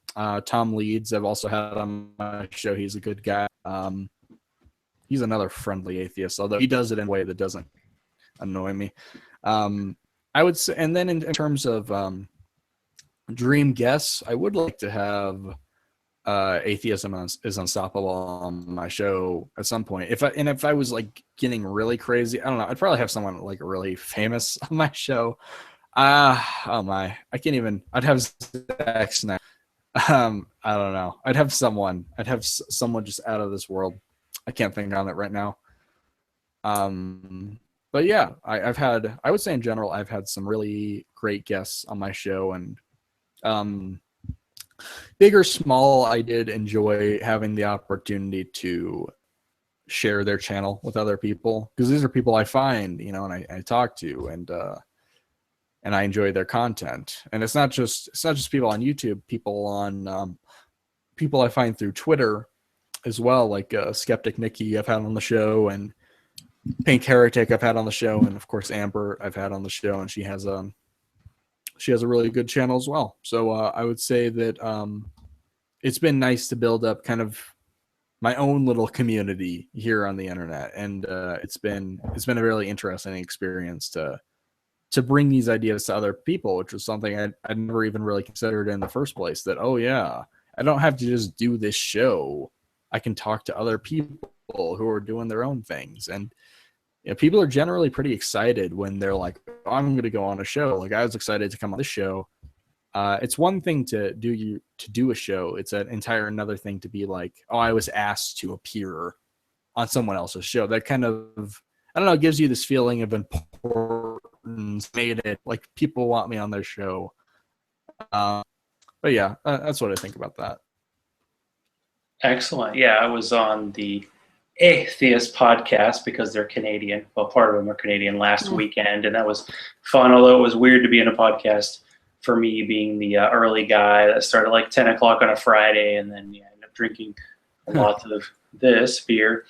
Tom Leeds, I've also had on my show. He's a good guy. He's another friendly atheist, although he does it in a way that doesn't annoy me. I would say, and then in terms of dream guests, I would like to have Atheism is Unstoppable on my show at some point. If I was like getting really crazy, I don't know, I'd probably have someone like really famous on my show. Oh my, I can't even. I'd have Zack Snyder. I don't know. I'd have someone just out of this world. I can't think on it right now. But yeah, I would say in general, I've had some really great guests on my show, and big or small, I did enjoy having the opportunity to share their channel with other people, because these are people I find, and I talk to, and and I enjoy their content. And it's not just people on YouTube, people I find through Twitter as well, like Skeptic Nikki I've had on the show, and Pink Heretic I've had on the show, and of course Amber I've had on the show, and she has a really good channel as well. So I would say that it's been nice to build up kind of my own little community here on the internet, and it's been a really interesting experience to bring these ideas to other people, which was something I'd never even really considered in the first place. That, oh yeah, I don't have to just do this show. I can talk to other people who are doing their own things. And people are generally pretty excited when they're like, oh, I'm going to go on a show. Like, I was excited to come on this show. It's one thing to do a show. It's an entire another thing to be like, oh, I was asked to appear on someone else's show. That kind of, I don't know, it gives you this feeling of importance, made it like people want me on their show. But yeah, that's what I think about that. Excellent. Yeah, I was on the Atheist podcast because they're Canadian. Well, part of them are Canadian last weekend, and that was fun, although it was weird to be in a podcast for me, being the early guy that started like 10 o'clock on a Friday, and then ended up drinking a lot of this beer.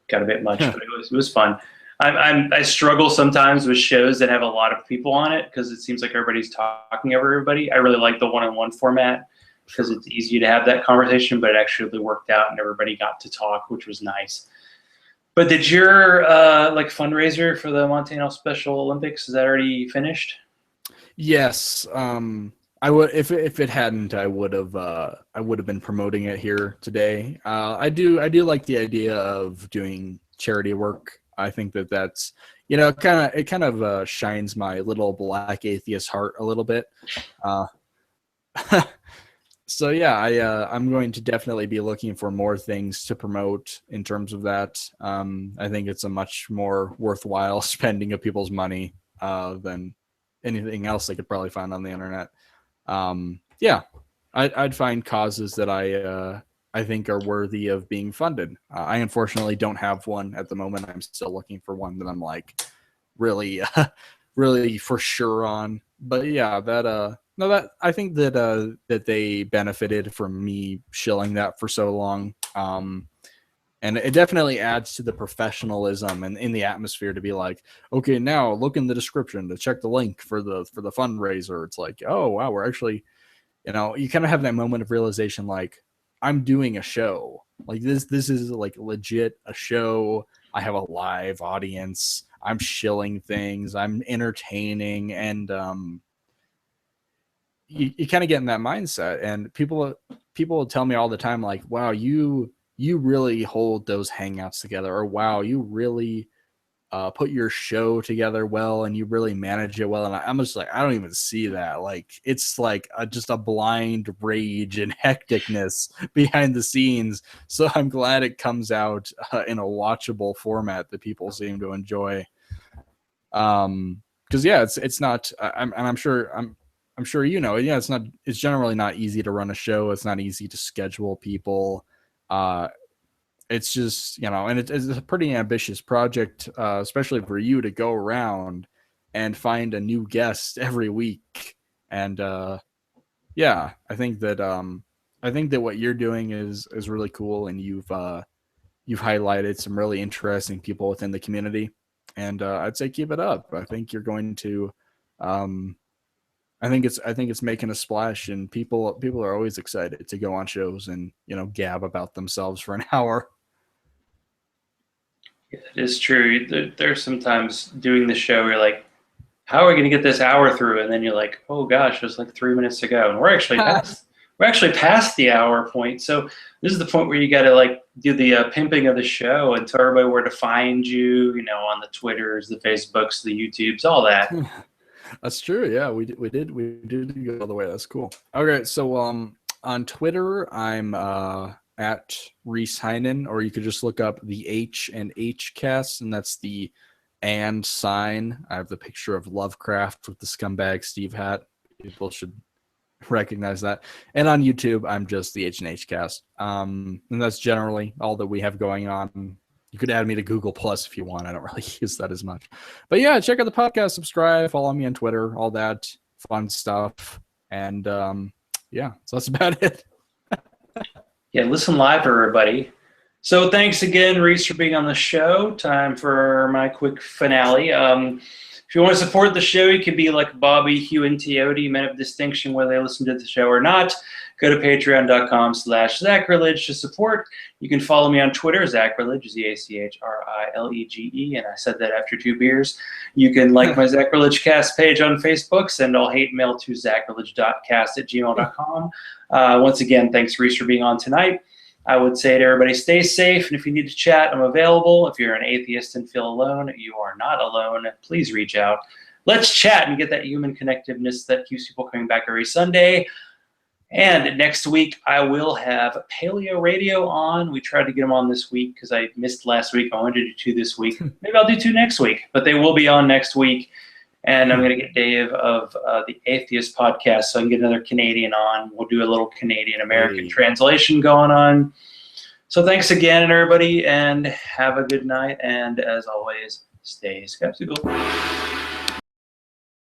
Got a bit much, but it was fun. I struggle sometimes with shows that have a lot of people on it because it seems like everybody's talking over everybody. I really like the one-on-one format because it's easy to have that conversation, but it actually worked out and everybody got to talk, which was nice. But did your like fundraiser for the Montana Special Olympics, is that already finished? Yes. I would, if it hadn't, I would have been promoting it here today. I do like the idea of doing charity work. I think that's, it kind of shines my little black atheist heart a little bit. So yeah, I'm going to definitely be looking for more things to promote in terms of that. I think it's a much more worthwhile spending of people's money than anything else they could probably find on the internet. I'd find causes that I think are worthy of being funded. I unfortunately don't have one at the moment. I'm still looking for one that I'm like really, really for sure on. But yeah, that I think that they benefited from me shilling that for so long. And it definitely adds to the professionalism and in the atmosphere to be like, okay, now look in the description to check the link for the fundraiser. It's like, oh wow, we're actually, you kind of have that moment of realization, like, I'm doing a show. Like this is like legit a show. I have a live audience. I'm shilling things. I'm entertaining, and you kind of get in that mindset. And people will tell me all the time, like, wow, you really hold those hangouts together, or wow, you really put your show together well, and you really manage it well. And I'm just like, I don't even see that. Like, it's like just a blind rage and hecticness behind the scenes. So I'm glad it comes out in a watchable format that people seem to enjoy. Because yeah, it's not. I'm sure yeah, it's generally not easy to run a show. It's not easy to schedule people. It's just, and it's a pretty ambitious project, especially for you to go around and find a new guest every week. And yeah, I think that what you're doing is really cool, and you've highlighted some really interesting people within the community. And I'd say keep it up. I think you're going to. I think it's making a splash, and people are always excited to go on shows and gab about themselves for an hour. It is true. There's sometimes doing the show, you're like, how are we going to get this hour through? And then you're like, oh gosh, there's like 3 minutes to go, and we're actually past the hour point. So this is the point where you got to like do the pimping of the show and tell everybody where to find you. On the Twitters, the Facebooks, the YouTubes, all that. That's true. Yeah, we did go all the way. That's cool. Okay, so on Twitter, I'm at Reece Heinen, or you could just look up the H&H Cast, and that's the and sign. I have the picture of Lovecraft with the scumbag Steve hat. People should recognize that. And on YouTube, I'm just the H&H Cast. And that's generally all that we have going on You could add me to Google Plus if you want. I don't really use that as much. But yeah, check out the podcast, subscribe, follow me on Twitter, all that fun stuff. And yeah, so that's about it. Yeah, listen live, everybody. So thanks again, Reece, for being on the show. Time for my quick finale. If you want to support the show, you can be like Bobby, Hugh, and Teody, men of distinction, whether they listen to the show or not. Go to patreon.com/Zachrilege to support. You can follow me on Twitter, Zachrilege, Zachrilege, and I said that after 2 beers. You can like my Zachrilege Cast page on Facebook. Send all hate mail to zachrilege.cast@gmail.com. Once again, thanks, Reece, for being on tonight. I would say to everybody, stay safe, and if you need to chat, I'm available. If you're an atheist and feel alone, you are not alone. Please reach out. Let's chat and get that human connectiveness that keeps people coming back every Sunday. And next week, I will have Paleo Radio on. We tried to get them on this week because I missed last week. I wanted to do 2 this week. Maybe I'll do 2 next week, but they will be on next week. And I'm going to get Dave of the Atheist podcast, so I can get another Canadian on. We'll do a little Canadian-American translation going on. So thanks again, everybody, and have a good night. And as always, stay skeptical.